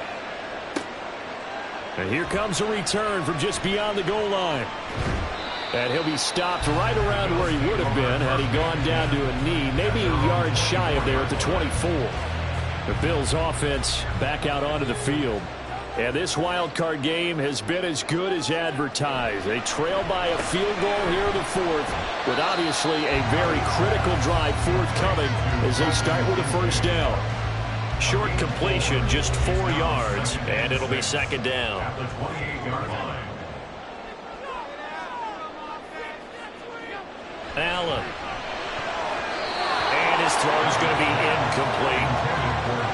And here comes a return from just beyond the goal line. And he'll be stopped right around where he would have been had he gone down to a knee, maybe a yard shy of there at the 24. The Bills offense back out onto the field. And this wild card game has been as good as advertised. They trail by a field goal here in the 4th with obviously a very critical drive forthcoming as they start with a 1st down. Short completion, just 4 yards, and it'll be 2nd down. At the 28-yard line. Allen. And his throw is going to be incomplete.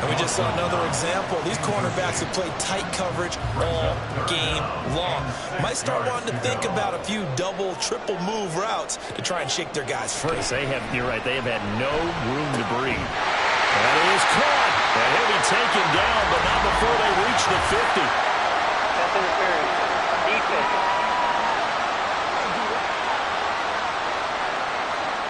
And we just saw another example. These cornerbacks have played tight coverage all game long. Might start wanting to think about a few double, triple move routes to try and shake their guys free. You're right, they have had no room to breathe. That is caught. And he'll be taken down, but not before they reach the 50. That's interference. Defense.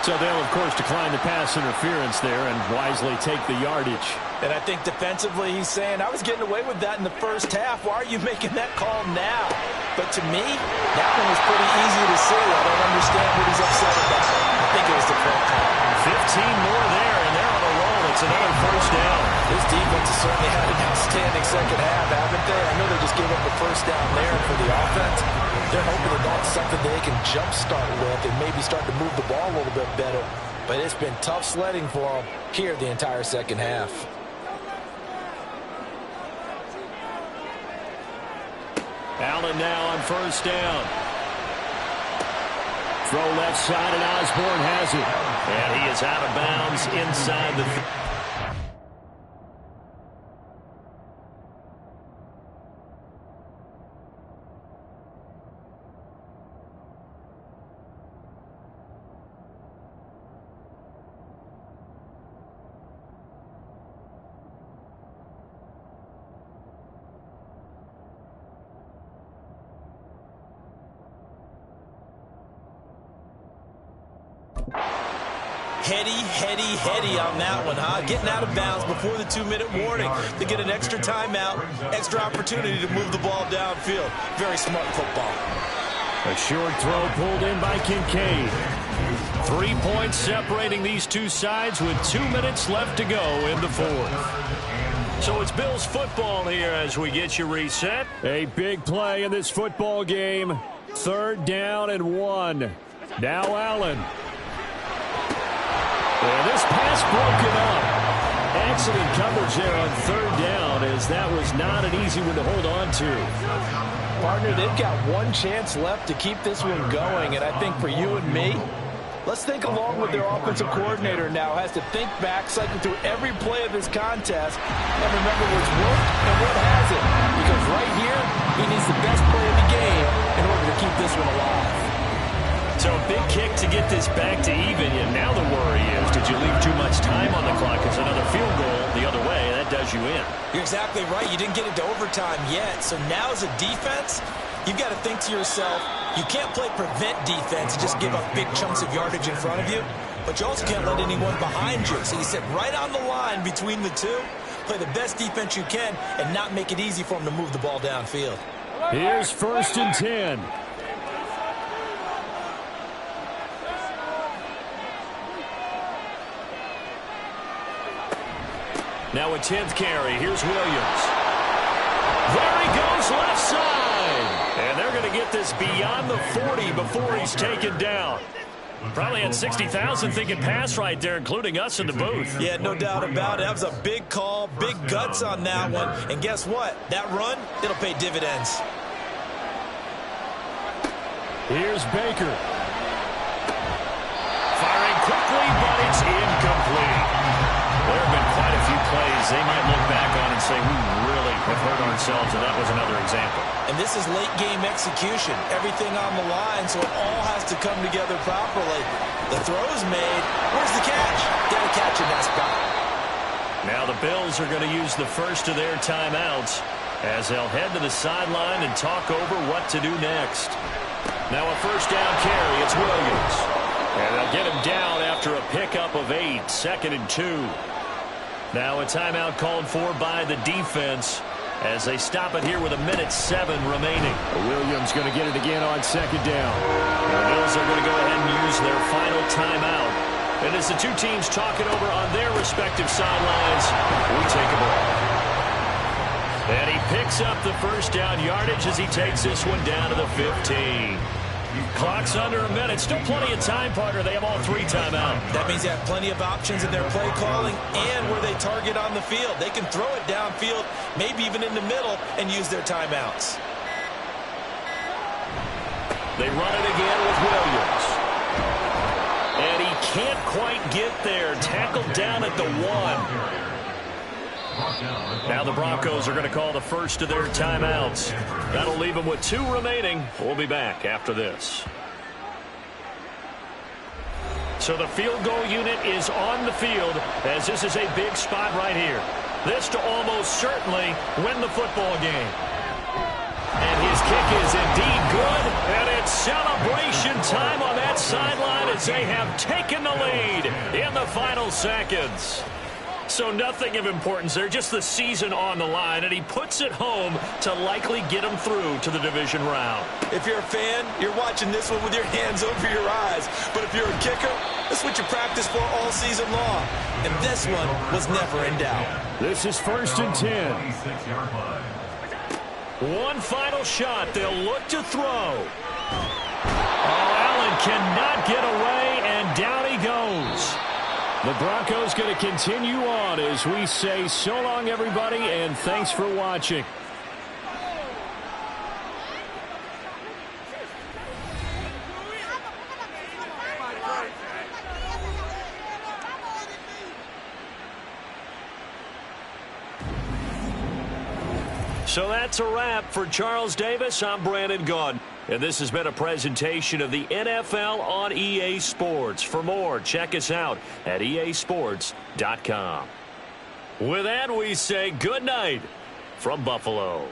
So they'll, of course, decline the pass interference there and wisely take the yardage. And I think defensively he's saying, I was getting away with that in the first half. Why are you making that call now? But to me, that one was pretty easy to see. I don't understand what he's upset about. I think it was the correct call. 15 more there, and they're on a roll. It's another first down. This defense has certainly had an outstanding second half, haven't they? I know they just gave up a first down there for the offense. They're hoping that that's something they can jumpstart with and maybe start to move the ball a little bit better. But it's been tough sledding for them here the entire second half. Allen now on first down. Throw left side, and Osborne has it. And he is out of bounds inside the... Heady on that one, huh? Getting out of bounds before the 2-minute warning to get an extra timeout, extra opportunity to move the ball downfield. Very smart football. A short throw pulled in by Kincaid. 3 points separating these two sides with 2 minutes left to go in the fourth. So it's Bills football here as we get you reset. A big play in this football game. 3rd down and 1. Now Allen. And this pass broken up. Excellent coverage there on 3rd down, as that was not an easy one to hold on to. Partner, they've got one chance left to keep this one going, and I think for you and me, let's think along with their offensive coordinator now. Has to think back, cycle through every play of this contest, and remember what's worked and what hasn't. Because right here, he needs the best play of the game in order to keep this one alive. So a big kick to get this back to even, and now the worry is, did you leave too much time on the clock? Because another field goal the other way, that does you in. You're exactly right. You didn't get into overtime yet. So now as a defense, you've got to think to yourself, you can't play prevent defense and just give up big chunks of yardage in front of you, but you also can't let anyone behind you. So you sit right on the line between the two, play the best defense you can, and not make it easy for them to move the ball downfield. Here's 1st and 10. Now a 10th carry. Here's Williams. There he goes, left side. And they're going to get this beyond the 40 before he's taken down. Probably had 60,000 thinking pass right there, including us in the booth. Yeah, no doubt about it. That was a big call, big guts on that one. And guess what? That run, it'll pay dividends. Here's Baker. Firing quickly, but it's incomplete. There have been quite a few plays they might look back on and say, we really have hurt ourselves, and that was another example. And this is late-game execution. Everything on the line, so it all has to come together properly. The throw's made. Where's the catch? Got to catch in that spot. Now the Bills are going to use the first of their timeouts as they'll head to the sideline and talk over what to do next. Now a 1st down carry. It's Williams. And they'll get him down after a pickup of 8. 2nd and 2. Now a timeout called for by the defense as they stop it here with 1:07 remaining. Williams going to get it again on 2nd down. And the Bills are going to go ahead and use their final timeout. And as the two teams talk it over on their respective sidelines, we take a break. And he picks up the 1st down yardage as he takes this one down to the 15. Clock's under a minute. Still plenty of time, partner. They have all 3 timeouts. That means they have plenty of options in their play calling and where they target on the field. They can throw it downfield, maybe even in the middle, and use their timeouts. They run it again with Williams. And he can't quite get there. Tackled down at the 1. Now the Broncos are going to call the first of their timeouts. That'll leave them with 2 remaining. We'll be back after this. So the field goal unit is on the field as this is a big spot right here. This to almost certainly win the football game. And his kick is indeed good. And it's celebration time on that sideline as they have taken the lead in the final seconds. So nothing of importance there, just the season on the line, and he puts it home to likely get him through to the division round. If you're a fan, you're watching this one with your hands over your eyes. But if you're a kicker, that's what you practice for all season long. And this one was never in doubt. This is 1st and 10. 26-yard line. One final shot. They'll look to throw. Oh, Allen cannot get away, and down he goes. The Broncos going to continue on as we say so long, everybody, and thanks for watching. So that's a wrap for Charles Davis. I'm Brandon Gaudin. And this has been a presentation of the NFL on EA Sports. For more, check us out at easports.com. With that, we say good night from Buffalo.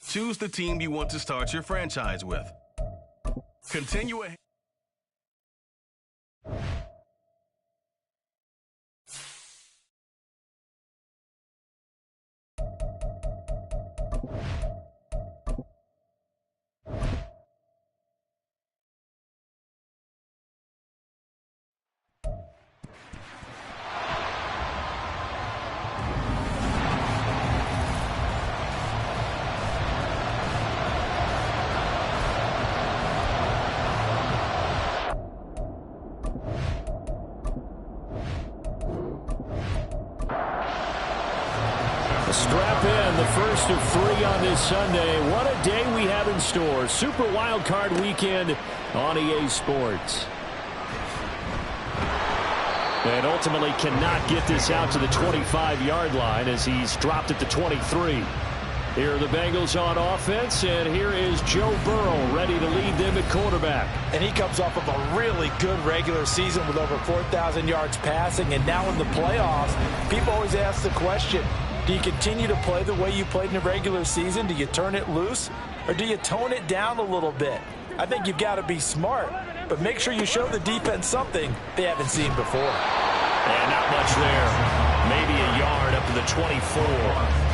Choose the team you want to start your franchise with. Continue ahead. strap in the first of 3 on this Sunday. What a day we have in store. Super Wild Card Weekend on EA Sports. And ultimately cannot get this out to the 25-yard line as he's dropped at the 23. Here are the Bengals on offense, and here is Joe Burrow ready to lead them at quarterback. And he comes off of a really good regular season with over 4,000 yards passing, and now in the playoffs, people always ask the question, do you continue to play the way you played in the regular season? Do you turn it loose, or do you tone it down a little bit? I think you've got to be smart, but make sure you show the defense something they haven't seen before. And not much there. Maybe a yard up to the 24.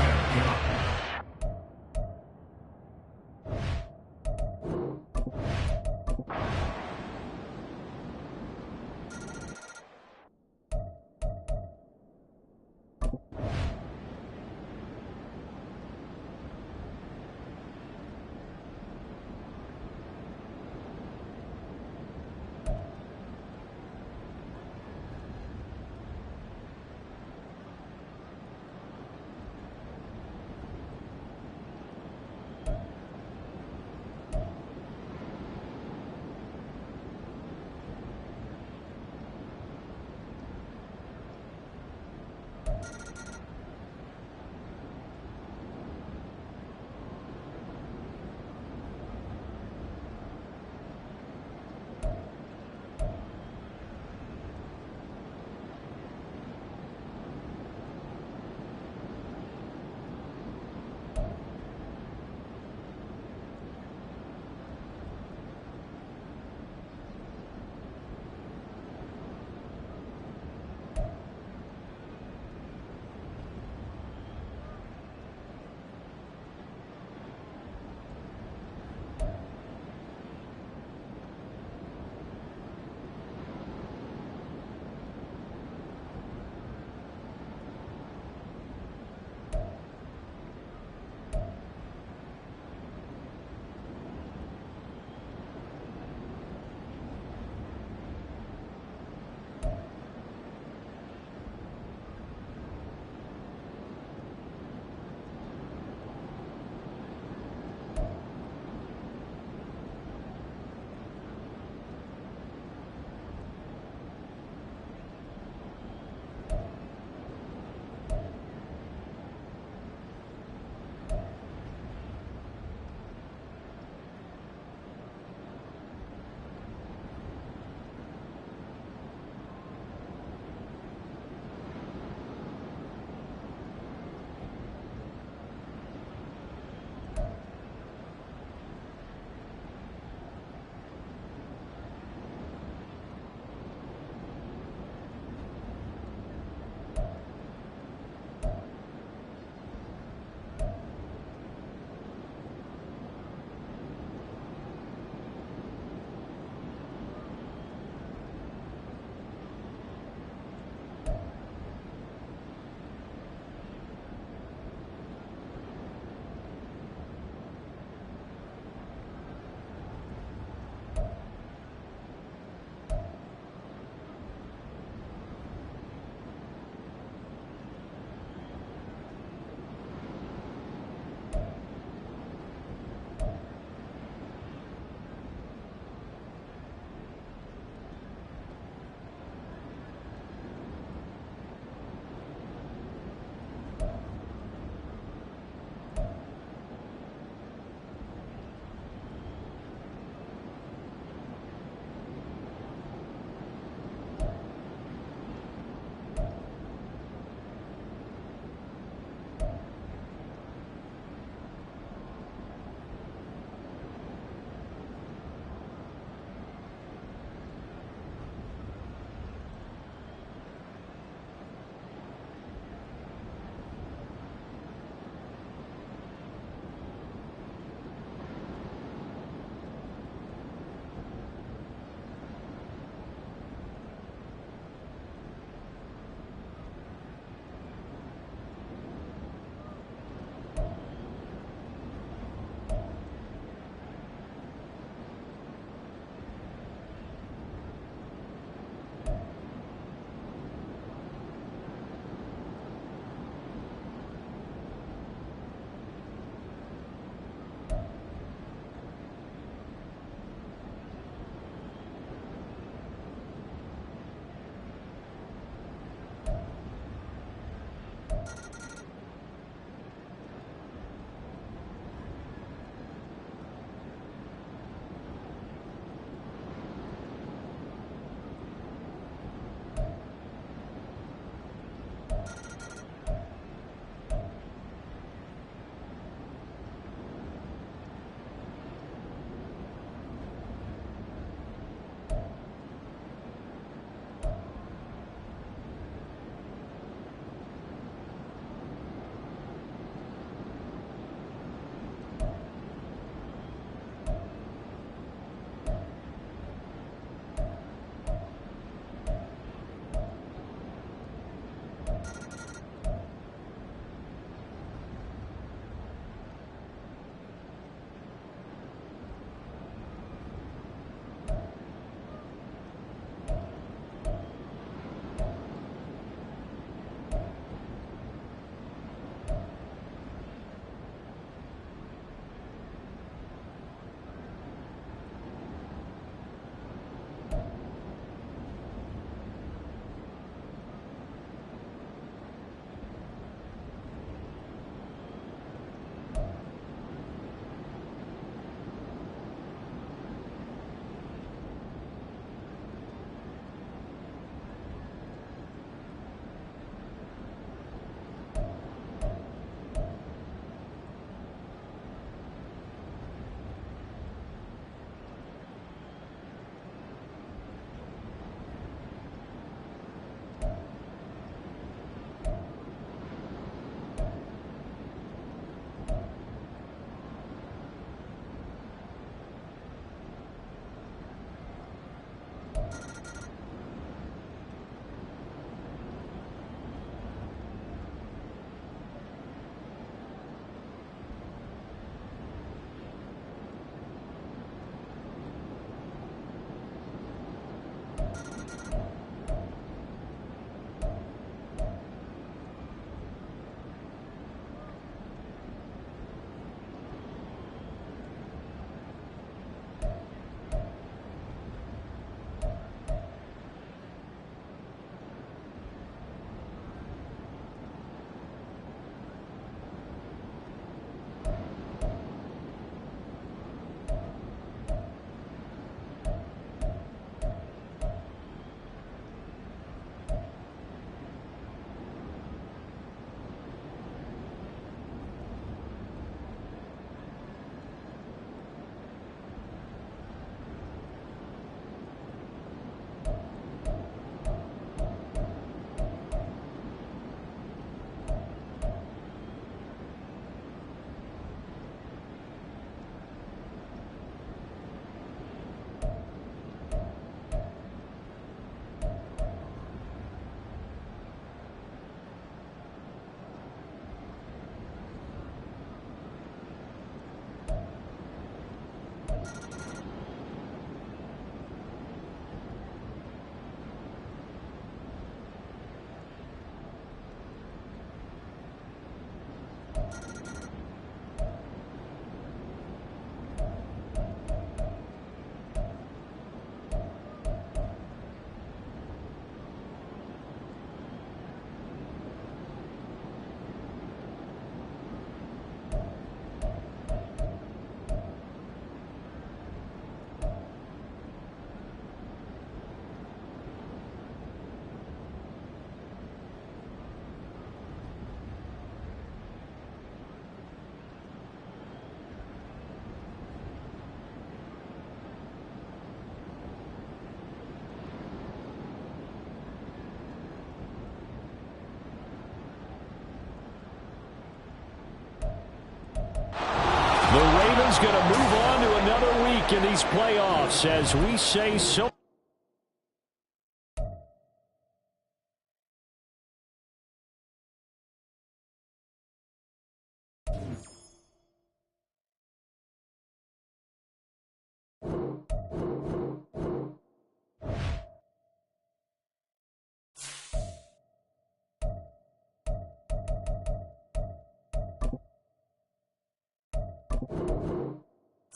The Ravens going to move on to another week in these playoffs, as we say so.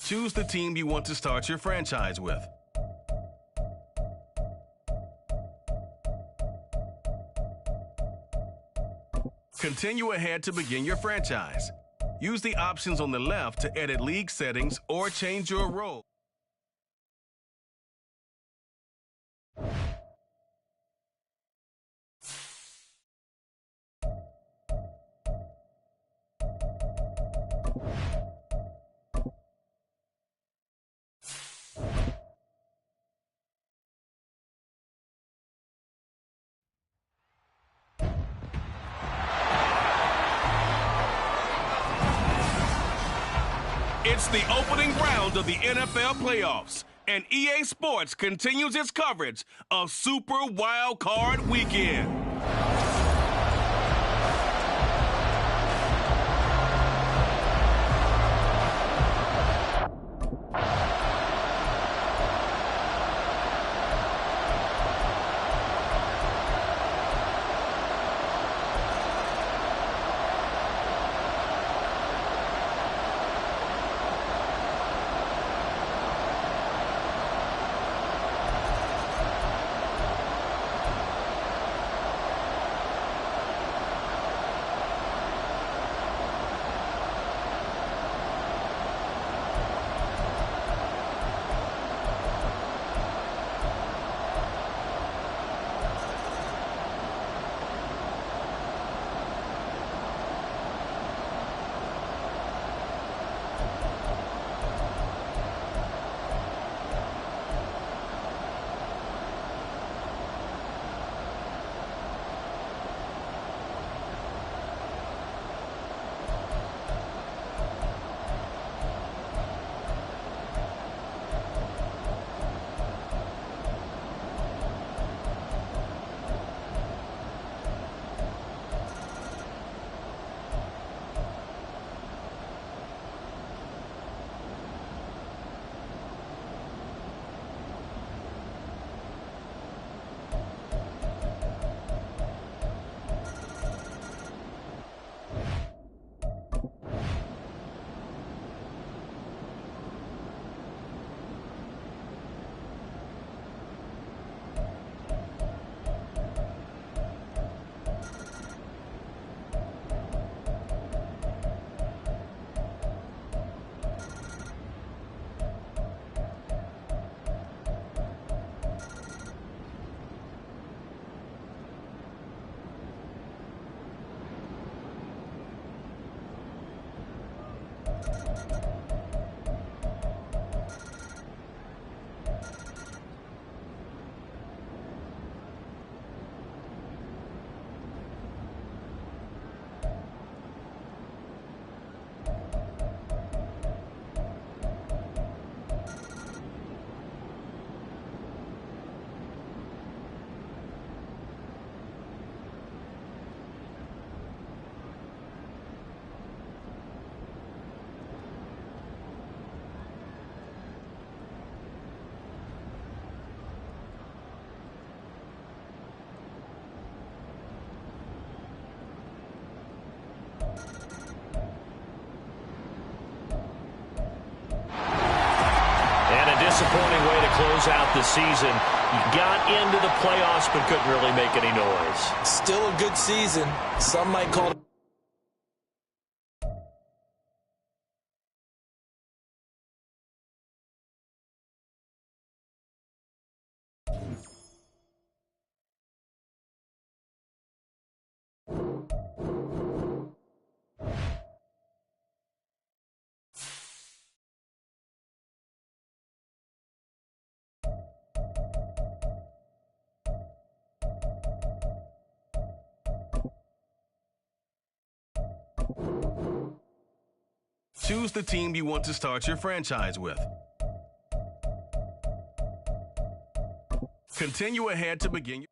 Choose the team you want to start your franchise with. Continue ahead to begin your franchise. Use the options on the left to edit league settings or change your role. It's the opening round of the NFL playoffs, and EA Sports continues its coverage of Super Wild Card Weekend. disappointing way to close out the season. You got into the playoffs but couldn't really make any noise. Still a good season. Some might call it. Choose the team you want to start your franchise with. Continue ahead to begin.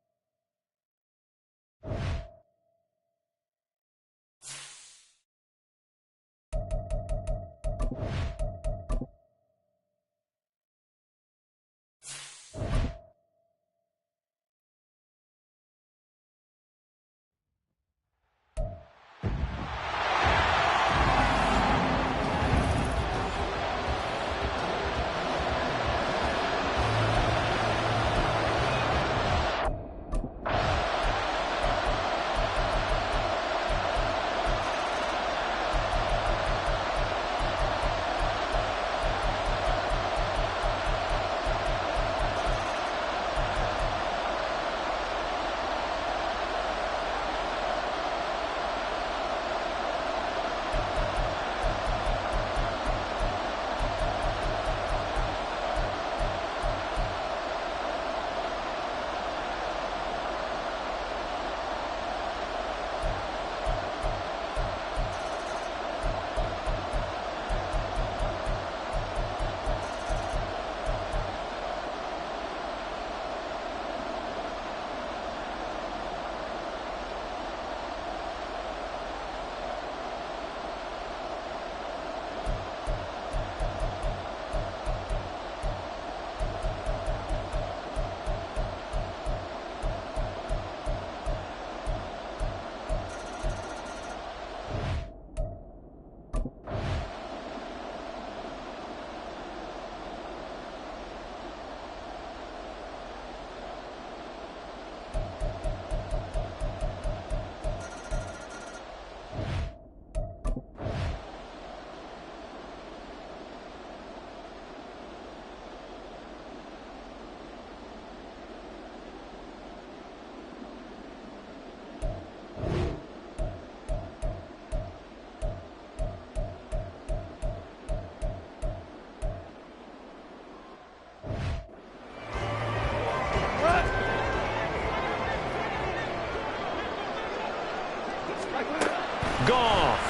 Goff.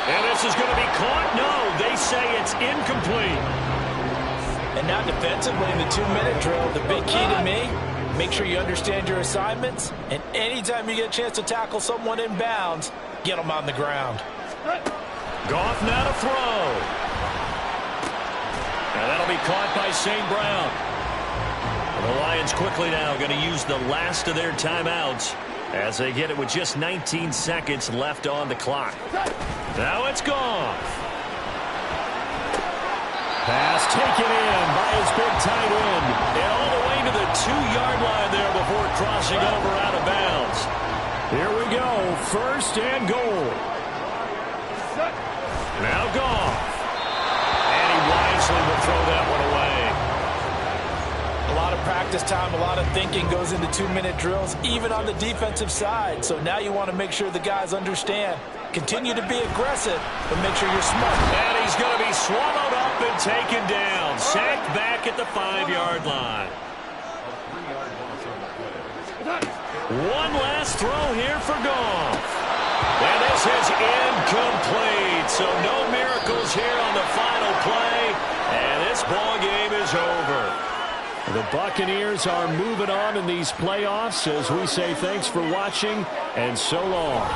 And this is going to be caught. No, they say it's incomplete. And now defensively in the 2-minute drill, the big key to me, make sure you understand your assignments, and anytime you get a chance to tackle someone in bounds, get them on the ground. Goff now to throw. And that'll be caught by St. Brown. And the Lions quickly now going to use the last of their timeouts as they get it with just 19 seconds left on the clock. Now it's Goff. Pass taken in by his big tight end. And all the way to the 2-yard line there before crossing over out of bounds. Here we go. 1st and goal. Now Goff. And he wisely will throw that one away. A lot of practice time, a lot of thinking goes into 2-minute drills, even on the defensive side. So now you want to make sure the guys understand. Continue to be aggressive, but make sure you're smart. And he's going to be swallowed up and taken down. Sacked back at the 5-yard line. One last throw here for Goff. And this is incomplete. So no miracles here on the final play. And this ball game is over. The Buccaneers are moving on in these playoffs as we say thanks for watching and so long.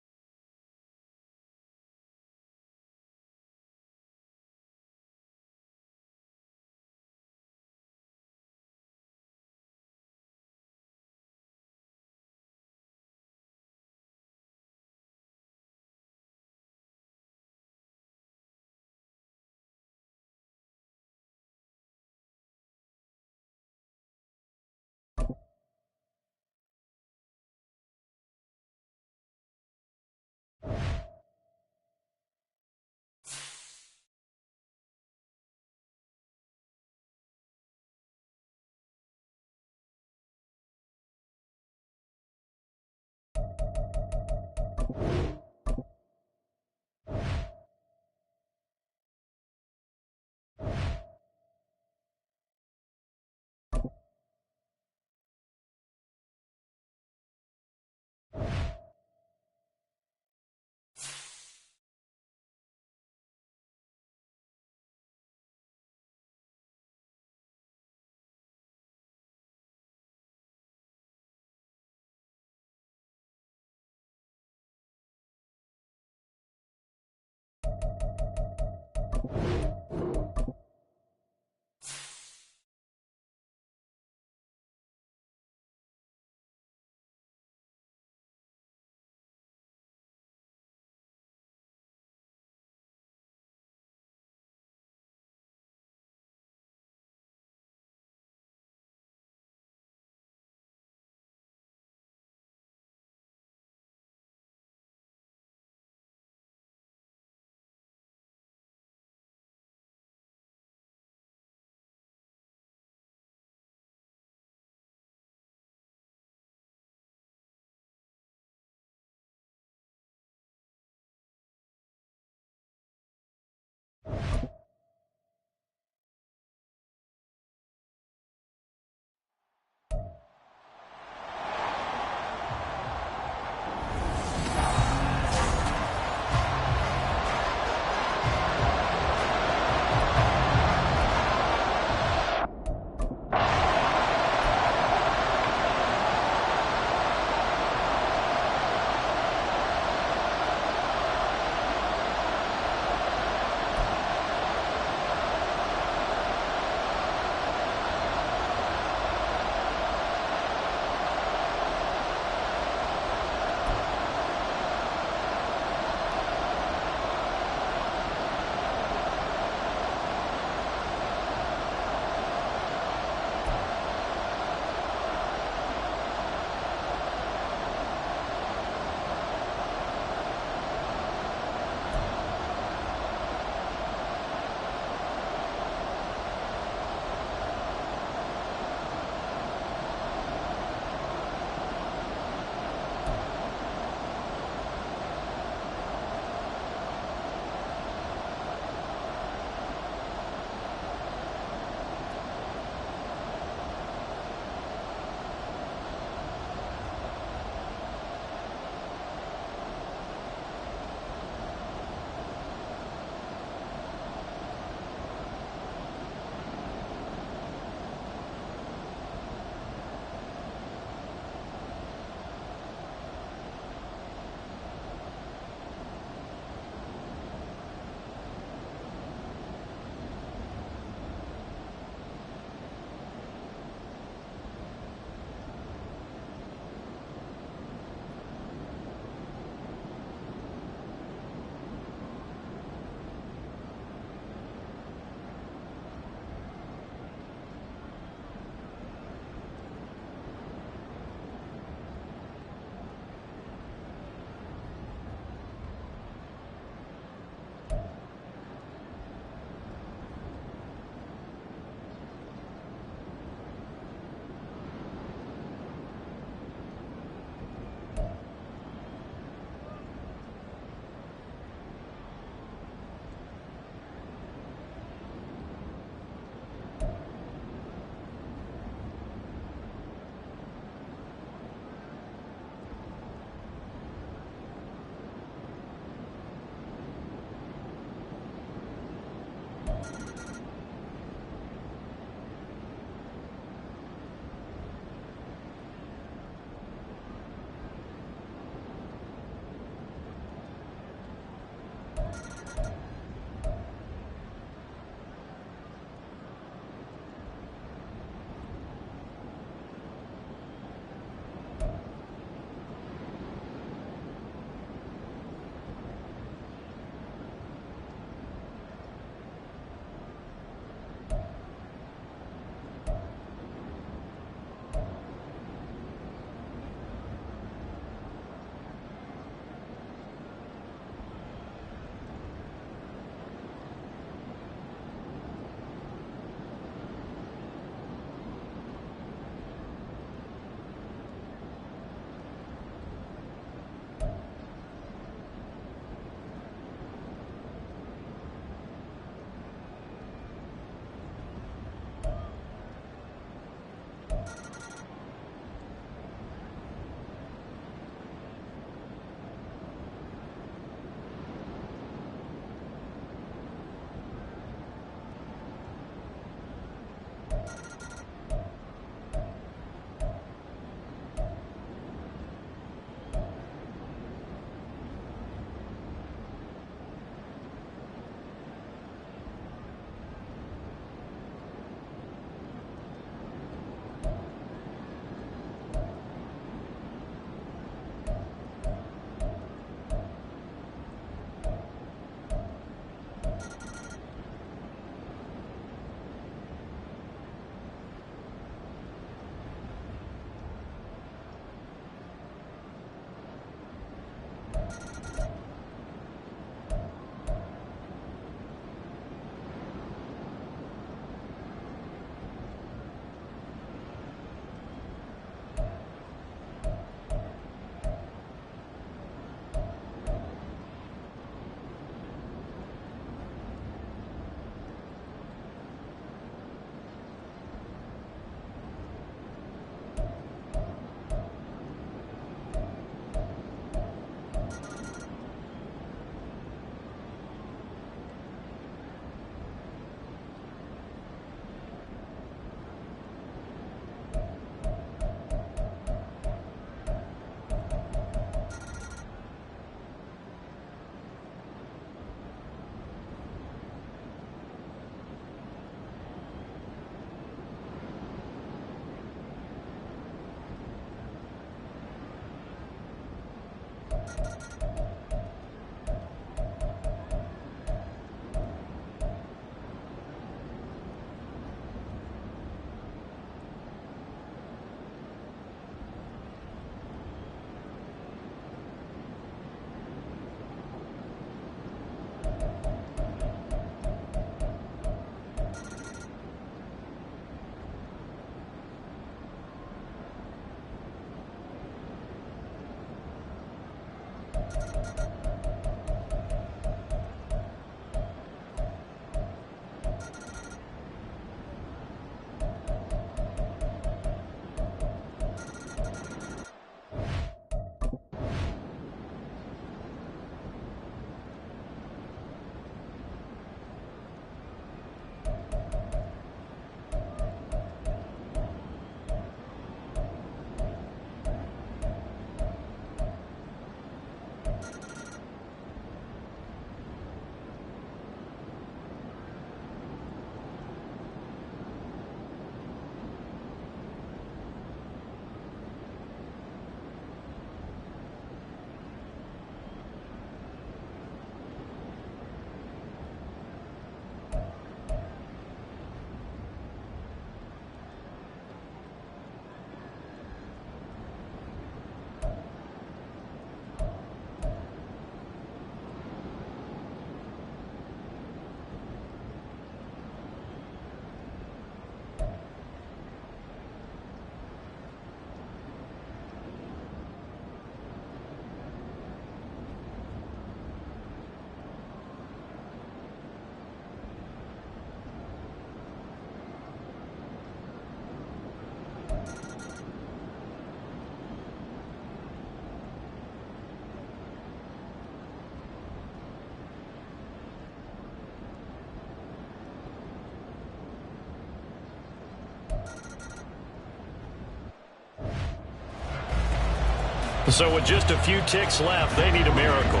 So with just a few ticks left, they need a miracle.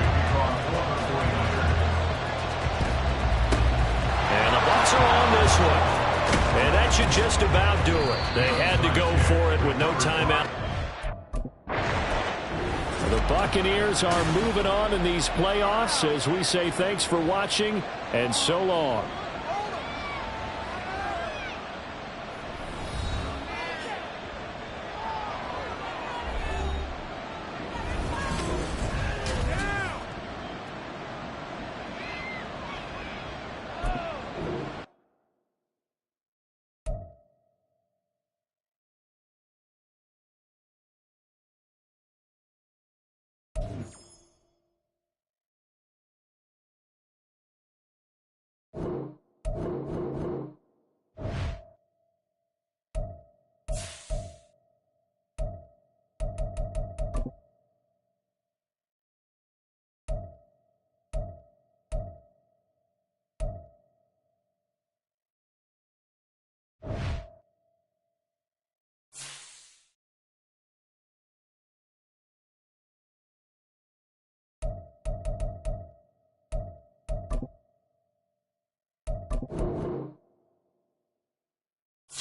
And the Bucs are on this one. And that should just about do it. They had to go for it with no timeout. The Buccaneers are moving on in these playoffs as we say thanks for watching and so long.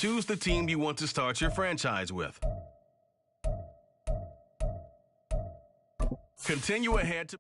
Choose the team you want to start your franchise with. Continue ahead to...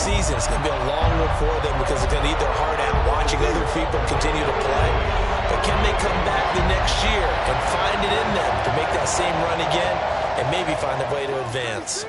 season. It's going to be a long one for them because they're going to eat their heart out watching other people continue to play. But can they come back the next year and find it in them to make that same run again and maybe find a way to advance?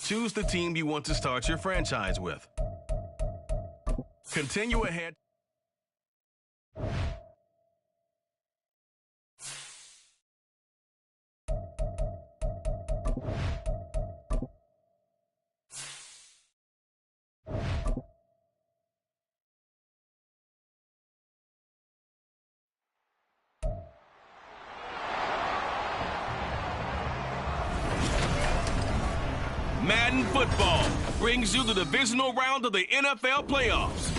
Choose the team you want to start your franchise with. Continue ahead. Madden Football brings you the divisional round of the NFL playoffs.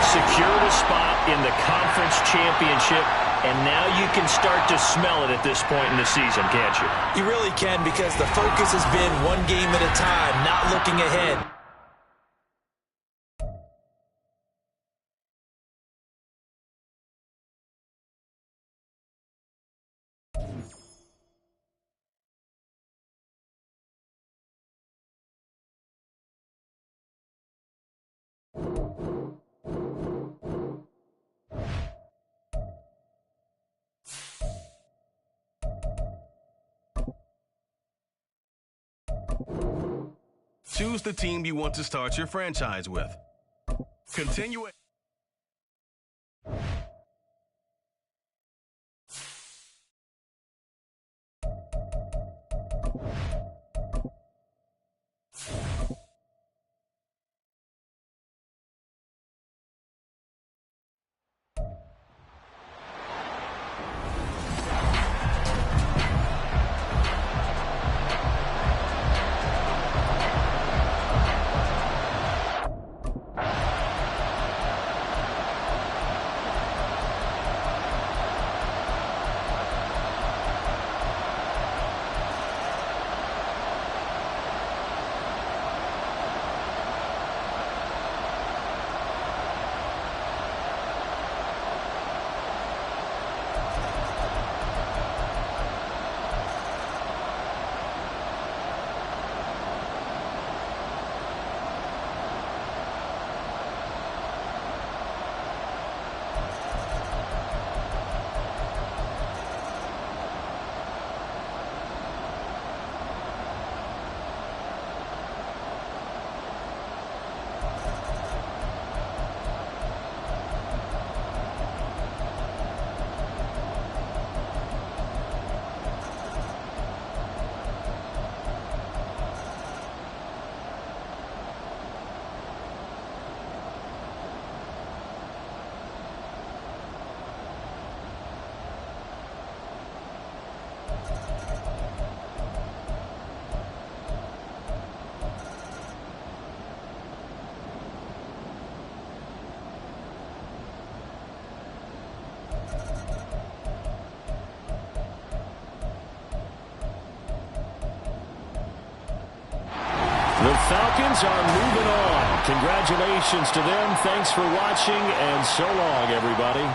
Secured a spot in the conference championship, and now you can start to smell it at this point in the season, can't you? You really can, because the focus has been one game at a time, not looking ahead. Choose the team you want to start your franchise with. Continue it. The Falcons are moving on. Congratulations to them. Thanks for watching, and so long, everybody.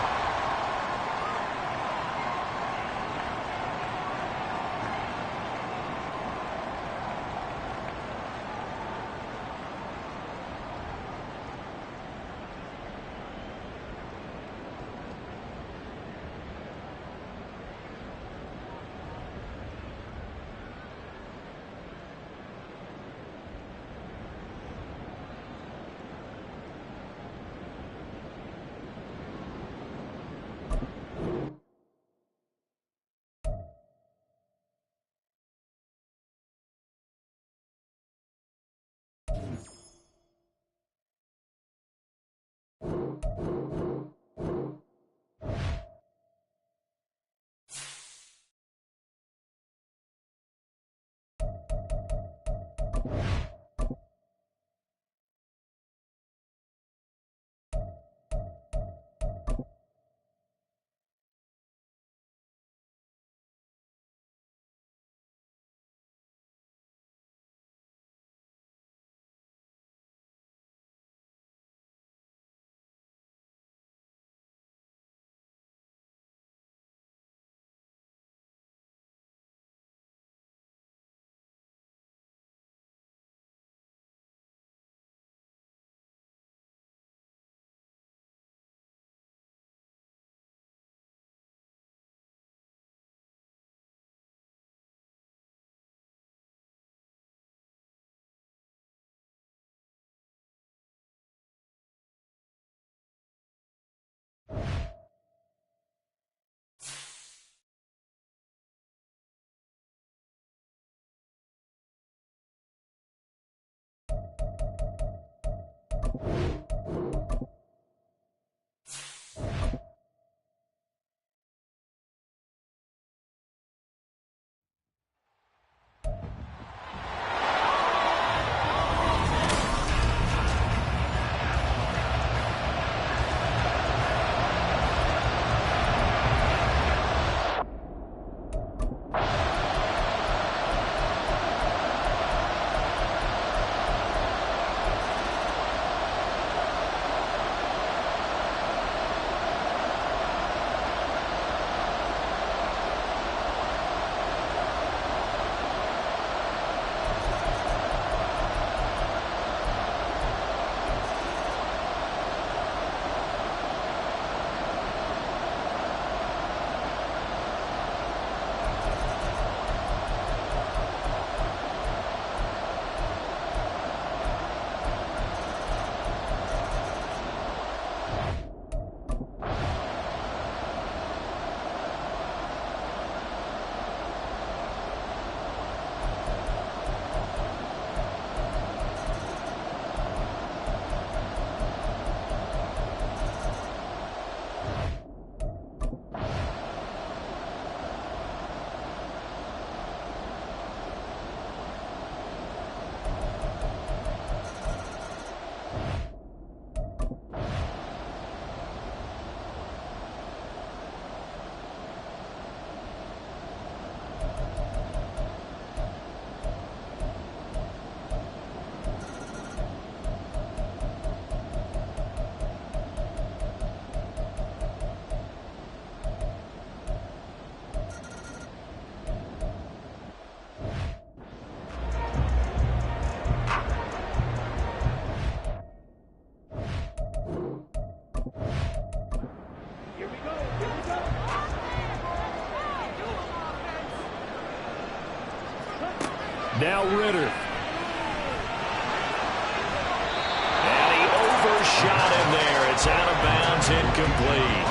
Now Ritter. And he overshot him there. It's out of bounds, incomplete.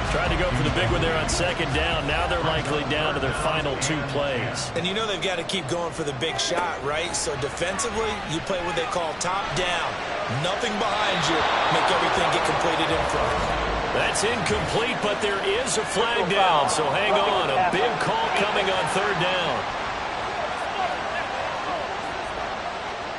Tried to go for the big one there on second down. Now they're likely down to their final 2 plays. And you know they've got to keep going for the big shot, right? So defensively, you play what they call top down. Nothing behind you. Make everything get completed in front. That's incomplete, but there is a flag down, so hang on. A big call coming on third down.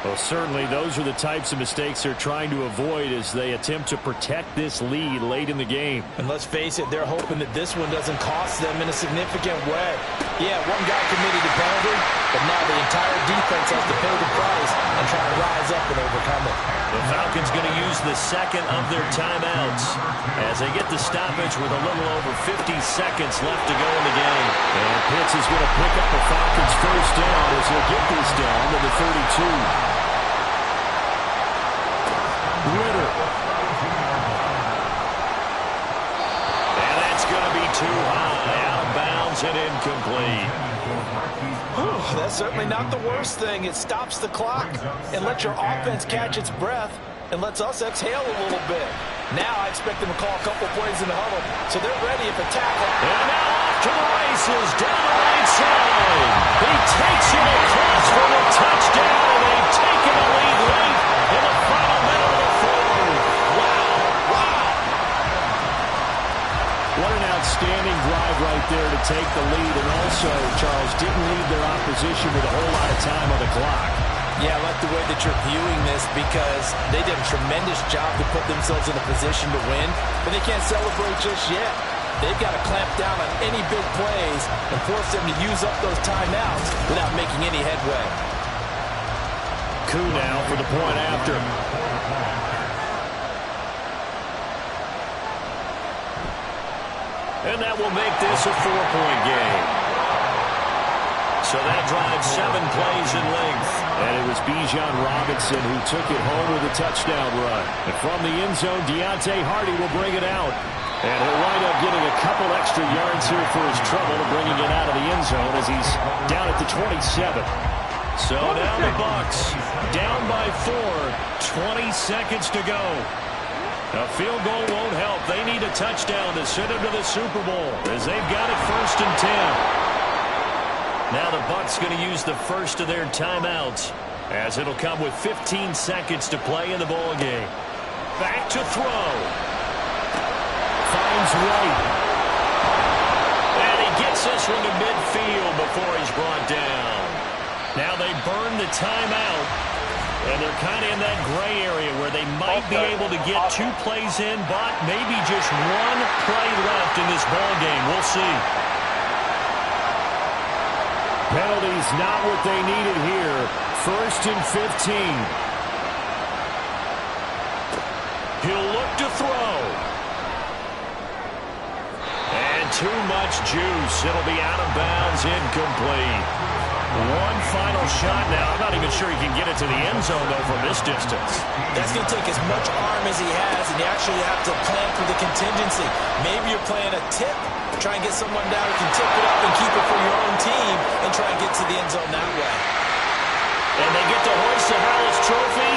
Well, certainly those are the types of mistakes they're trying to avoid as they attempt to protect this lead late in the game. And let's face it, they're hoping that this one doesn't cost them in a significant way. Yeah, one guy committed a penalty, but now the entire defense has to pay the price and try to rise up and overcome it. The Falcons going to use the second of their timeouts as they get the stoppage with a little over 50 seconds left to go in the game. And Pitts is going to pick up the Falcons' first down as he'll get this down to the 32. Ritter. And that's going to be too high, out of bounds and incomplete. That's certainly not the worst thing. It stops the clock and lets your offense catch its breath and lets us exhale a little bit. Now I expect them to call a couple plays in the huddle, so they're ready if a tackle. And now off to the races, down the right side. He takes it across for the touchdown, and they've taken the lead late in the final minute of the fourth. Wow. What an outstanding drive right there to take the lead, and also, Charles, didn't leave their opposition with a whole lot of time on the clock. Yeah, I like the way that you're viewing this because they did a tremendous job to put themselves in a position to win, but they can't celebrate just yet. They've got to clamp down on any big plays and force them to use up those timeouts without making any headway. Coup now for the point after. And that will make this a 4-point game. So that drives 7 plays in length. And it was Bijan Robinson who took it home with a touchdown run. And from the end zone, Deontay Hardy will bring it out. And he'll wind up getting a couple extra yards here for his trouble and bringing it out of the end zone as he's down at the 27. So now the Bucs down by 4, 20 seconds to go. A field goal won't help. They need a touchdown to send them to the Super Bowl as they've got it 1st and 10. Now the Bucs going to use the first of their timeouts as it'll come with 15 seconds to play in the ball game. Back to throw. Finds White. And he gets this one to midfield before he's brought down. Now they burn the timeout, and they're kind of in that gray area where they might be able to get 2 plays in, but maybe just 1 play left in this ball game. We'll see. Penalties not what they needed here. 1st and 15. He'll look to throw. And too much juice. It'll be out of bounds, incomplete. One final shot now. I'm not even sure he can get it to the end zone, though, from this distance. That's going to take as much arm as he has, and you actually have to plan for the contingency. Maybe you're playing a tip. Try and get someone down who can tip it up and keep it for your own team and try and get to the end zone that way. And they get to hoist the Hallis Trophy.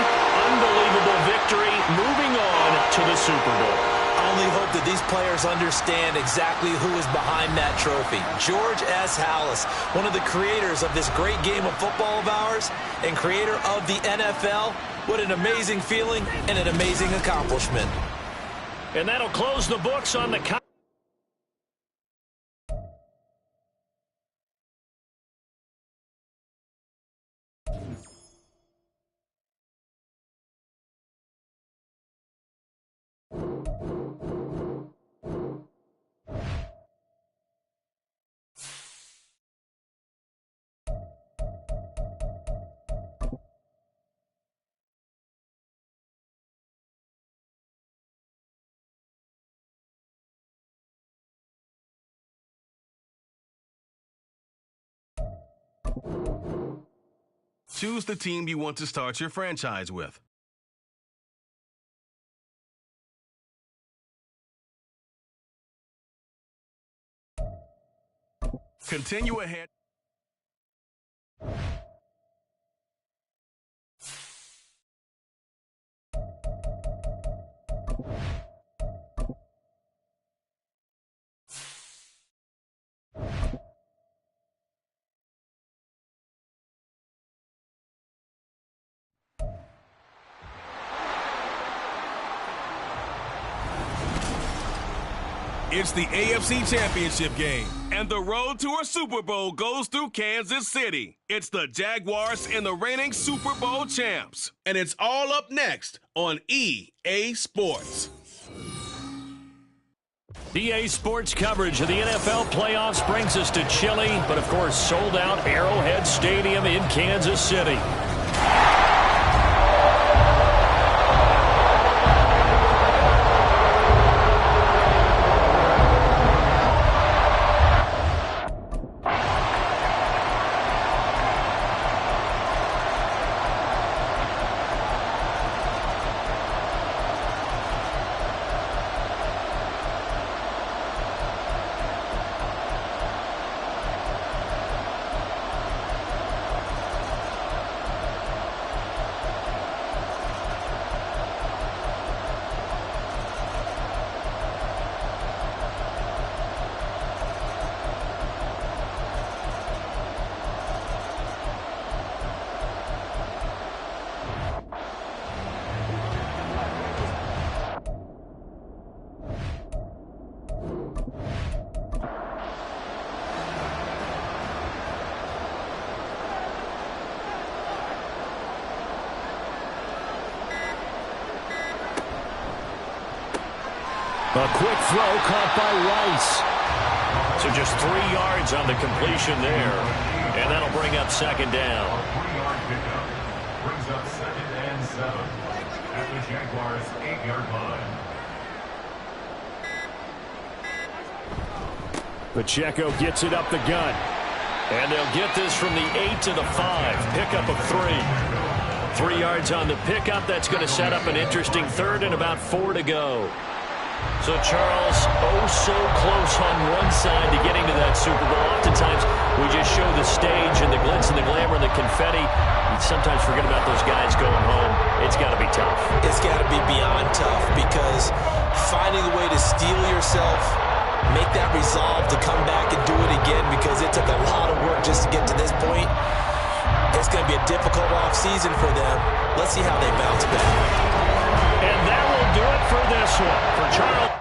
Unbelievable victory. Moving on to the Super Bowl. I only hope that these players understand exactly who is behind that trophy. George S. Hallis, one of the creators of this great game of football of ours and creator of the NFL. What an amazing feeling and an amazing accomplishment. And that'll close the books on the Choose the team you want to start your franchise with. Continue ahead. It's the AFC Championship game, and the road to a Super Bowl goes through Kansas City. It's the Jaguars and the reigning Super Bowl champs, and it's all up next on EA Sports. EA Sports coverage of the NFL playoffs brings us to chilly, but of course sold out Arrowhead Stadium in Kansas City. A quick throw caught by Rice. So just 3 yards on the completion there. And that'll bring up second down. 3-yard pickup brings up 2nd and 7 at the Jaguars' 8-yard line. Pacheco gets it up the gut. And they'll get this from the 8 to the 5. Pickup of 3. 3 yards on the pickup. That's going to set up an interesting third and about 4 to go. So, Charles, oh so close on one side to getting to that Super Bowl. Oftentimes, we just show the stage and the glitz and the glamour and the confetti. We sometimes forget about those guys going home. It's got to be tough. It's got to be beyond tough because finding a way to steel yourself, make that resolve to come back and do it again because it took a lot of work just to get to this point. It's going to be a difficult offseason for them. Let's see how they bounce back. And that will do it for this one. For Charles.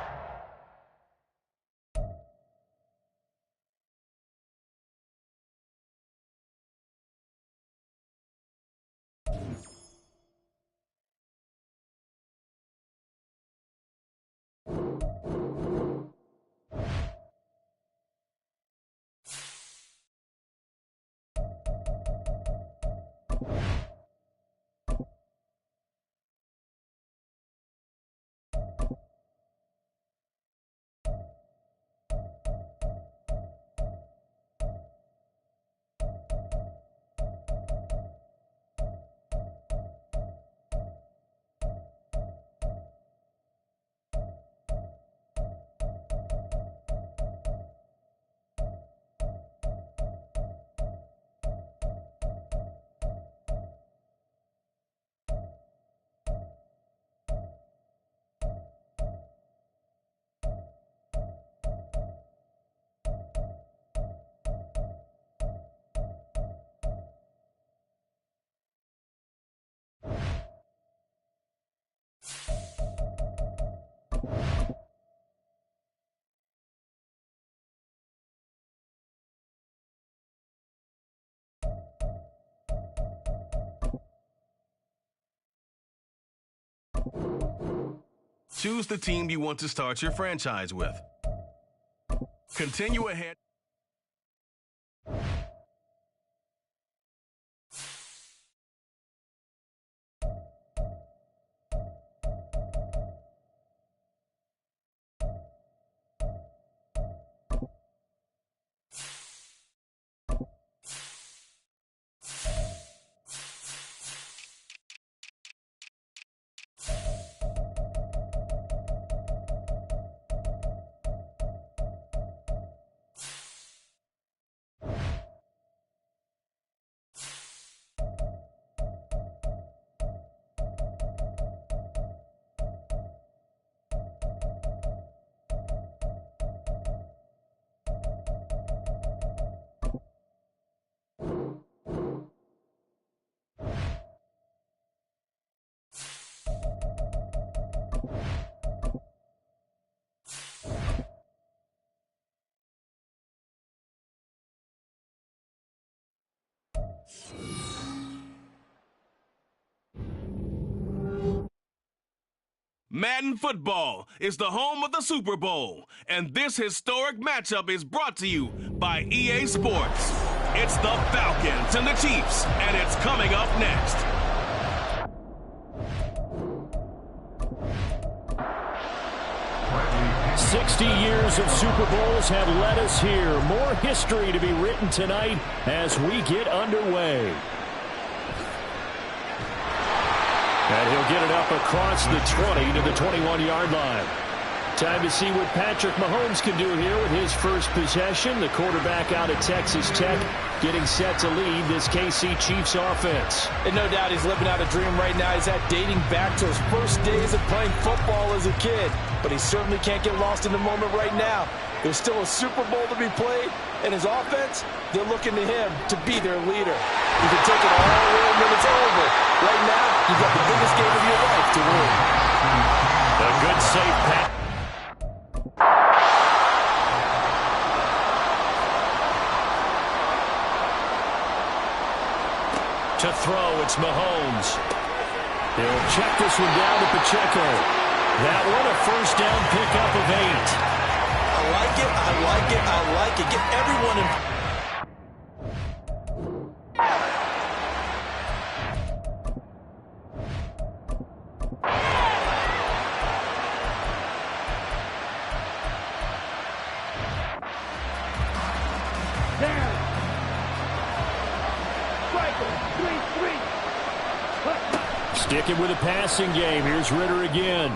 Choose the team you want to start your franchise with. Continue ahead. Madden Football is the home of the Super Bowl, and this historic matchup is brought to you by EA Sports. It's the Falcons and the Chiefs, and it's coming up next. "60 years of Super Bowls have led us here. More history to be written tonight as we get underway." And he'll get it up across the 20 to the 21-yard line. Time to see what Patrick Mahomes can do here with his first possession. The quarterback out of Texas Tech getting set to lead this KC Chiefs offense. And no doubt he's living out a dream right now. He's dating back to his first days of playing football as a kid. But he certainly can't get lost in the moment right now. There's still a Super Bowl to be played, and his offense, they're looking to him to be their leader. You can take it all away when it's over. Right now, you've got the biggest game of your life to win. A good safe pass. To throw, it's Mahomes. He'll check this one down to Pacheco. That one a first down pickup of 8. I like it, I like it, I like it. Get everyone in. Sticking with a passing game. Here's Ritter again.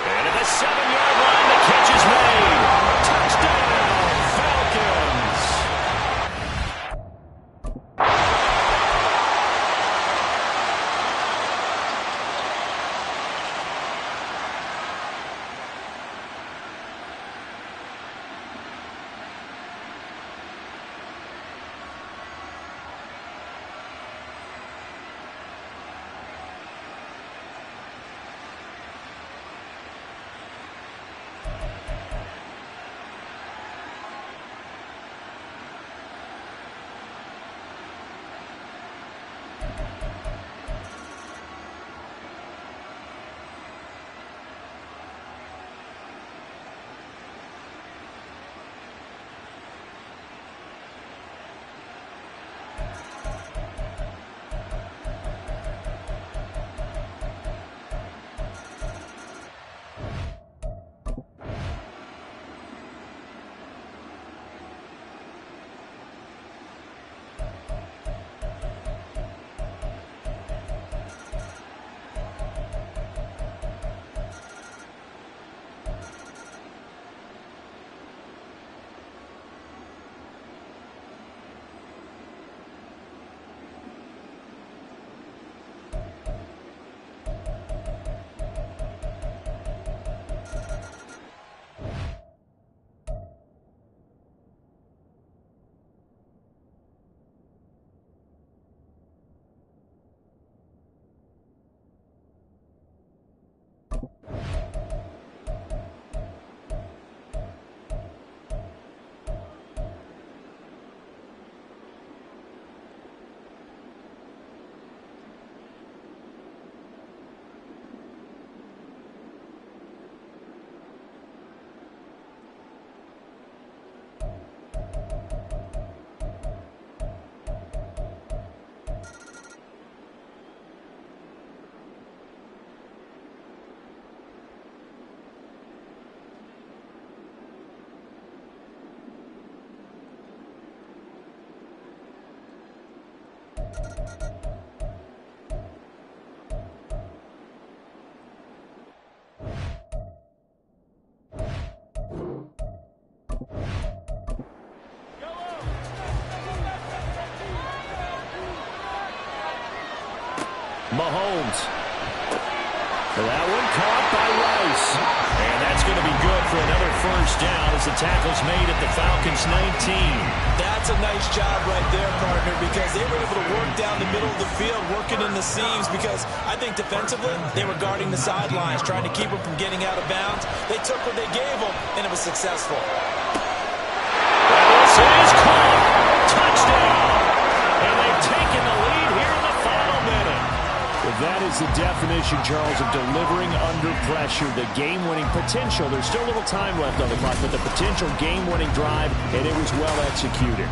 And at the 7-yard line, the catch is made. Touchdown, Falcons. Mahomes. That one caught by Rice. And that's going to be good for another first down as the tackle's made at the Falcons' 19. That's a nice job right there, partner, because they were able to work down the middle of the field, working in the seams, because I think defensively they were guarding the sidelines, trying to keep them from getting out of bounds. They took what they gave them, and it was successful. This is caught. Touchdown. And they've taken the lead here in the final minute. Well, that is the definition possession, Charles, of delivering under pressure. The game-winning potential. There's still a little time left on the clock, but the potential game-winning drive, and it was well executed.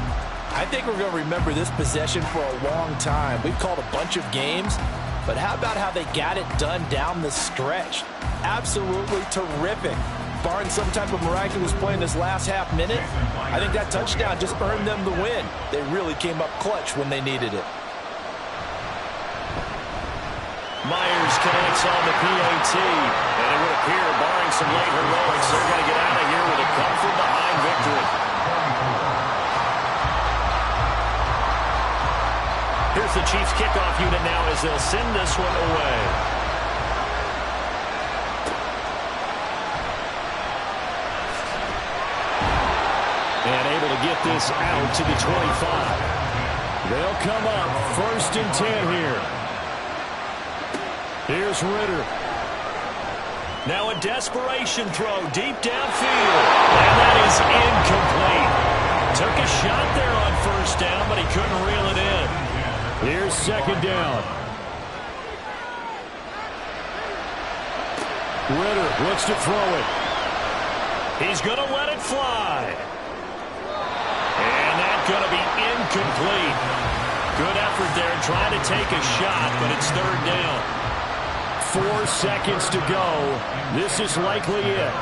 I think we're going to remember this possession for a long time. We've called a bunch of games, but how about how they got it done down the stretch? Absolutely terrific. Barring some type of miraculous play in this last half minute, I think that touchdown just earned them the win. They really came up clutch when they needed it. Myers connects on the PAT, and it would appear, barring some late heroics, they're going to get out of here with a come-from-behind victory. Here's the Chiefs kickoff unit now as they'll send this one away. And able to get this out to the 25. They'll come up 1st and 10 here. Here's Ritter. Now a desperation throw deep downfield. And that is incomplete. Took a shot there on 1st down, but he couldn't reel it in. Here's 2nd down. Ritter looks to throw it. He's going to let it fly. And that's going to be incomplete. Good effort there trying to take a shot, but it's 3rd down. 4 seconds to go. This is likely it.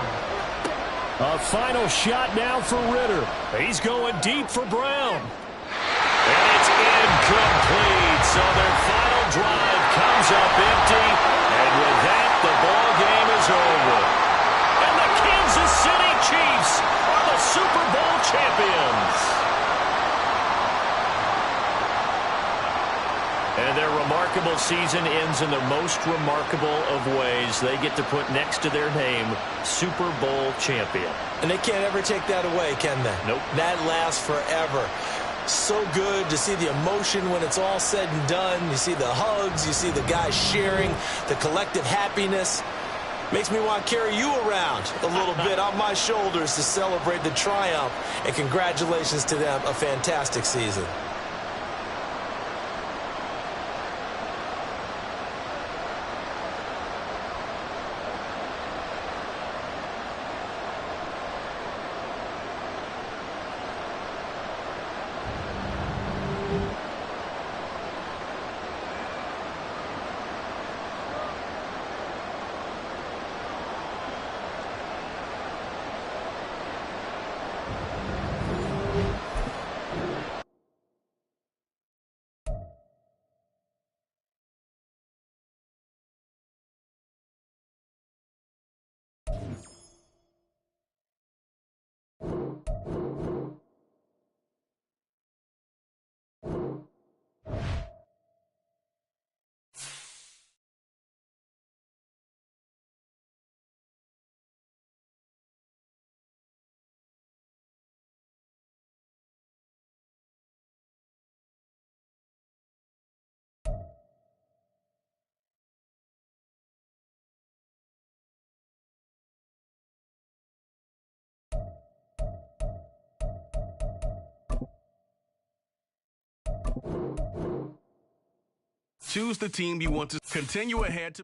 A final shot now for Ritter. He's going deep for Brown. And it's incomplete. So their final drive comes up empty. And with that, the ball game is over. And the Kansas City Chiefs are the Super Bowl champions. And their remarkable season ends in the most remarkable of ways. They get to put next to their name, Super Bowl champion. And they can't ever take that away, can they? Nope. That lasts forever. So good to see the emotion when it's all said and done. You see the hugs. You see the guys sharing, the collective happiness. Makes me want to carry you around a little bit on my shoulders to celebrate the triumph. And congratulations to them. A fantastic season. Choose the team you want to continue ahead to.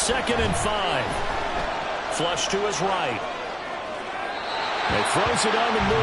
2nd and 5. Flush to his right. He throws it on the move.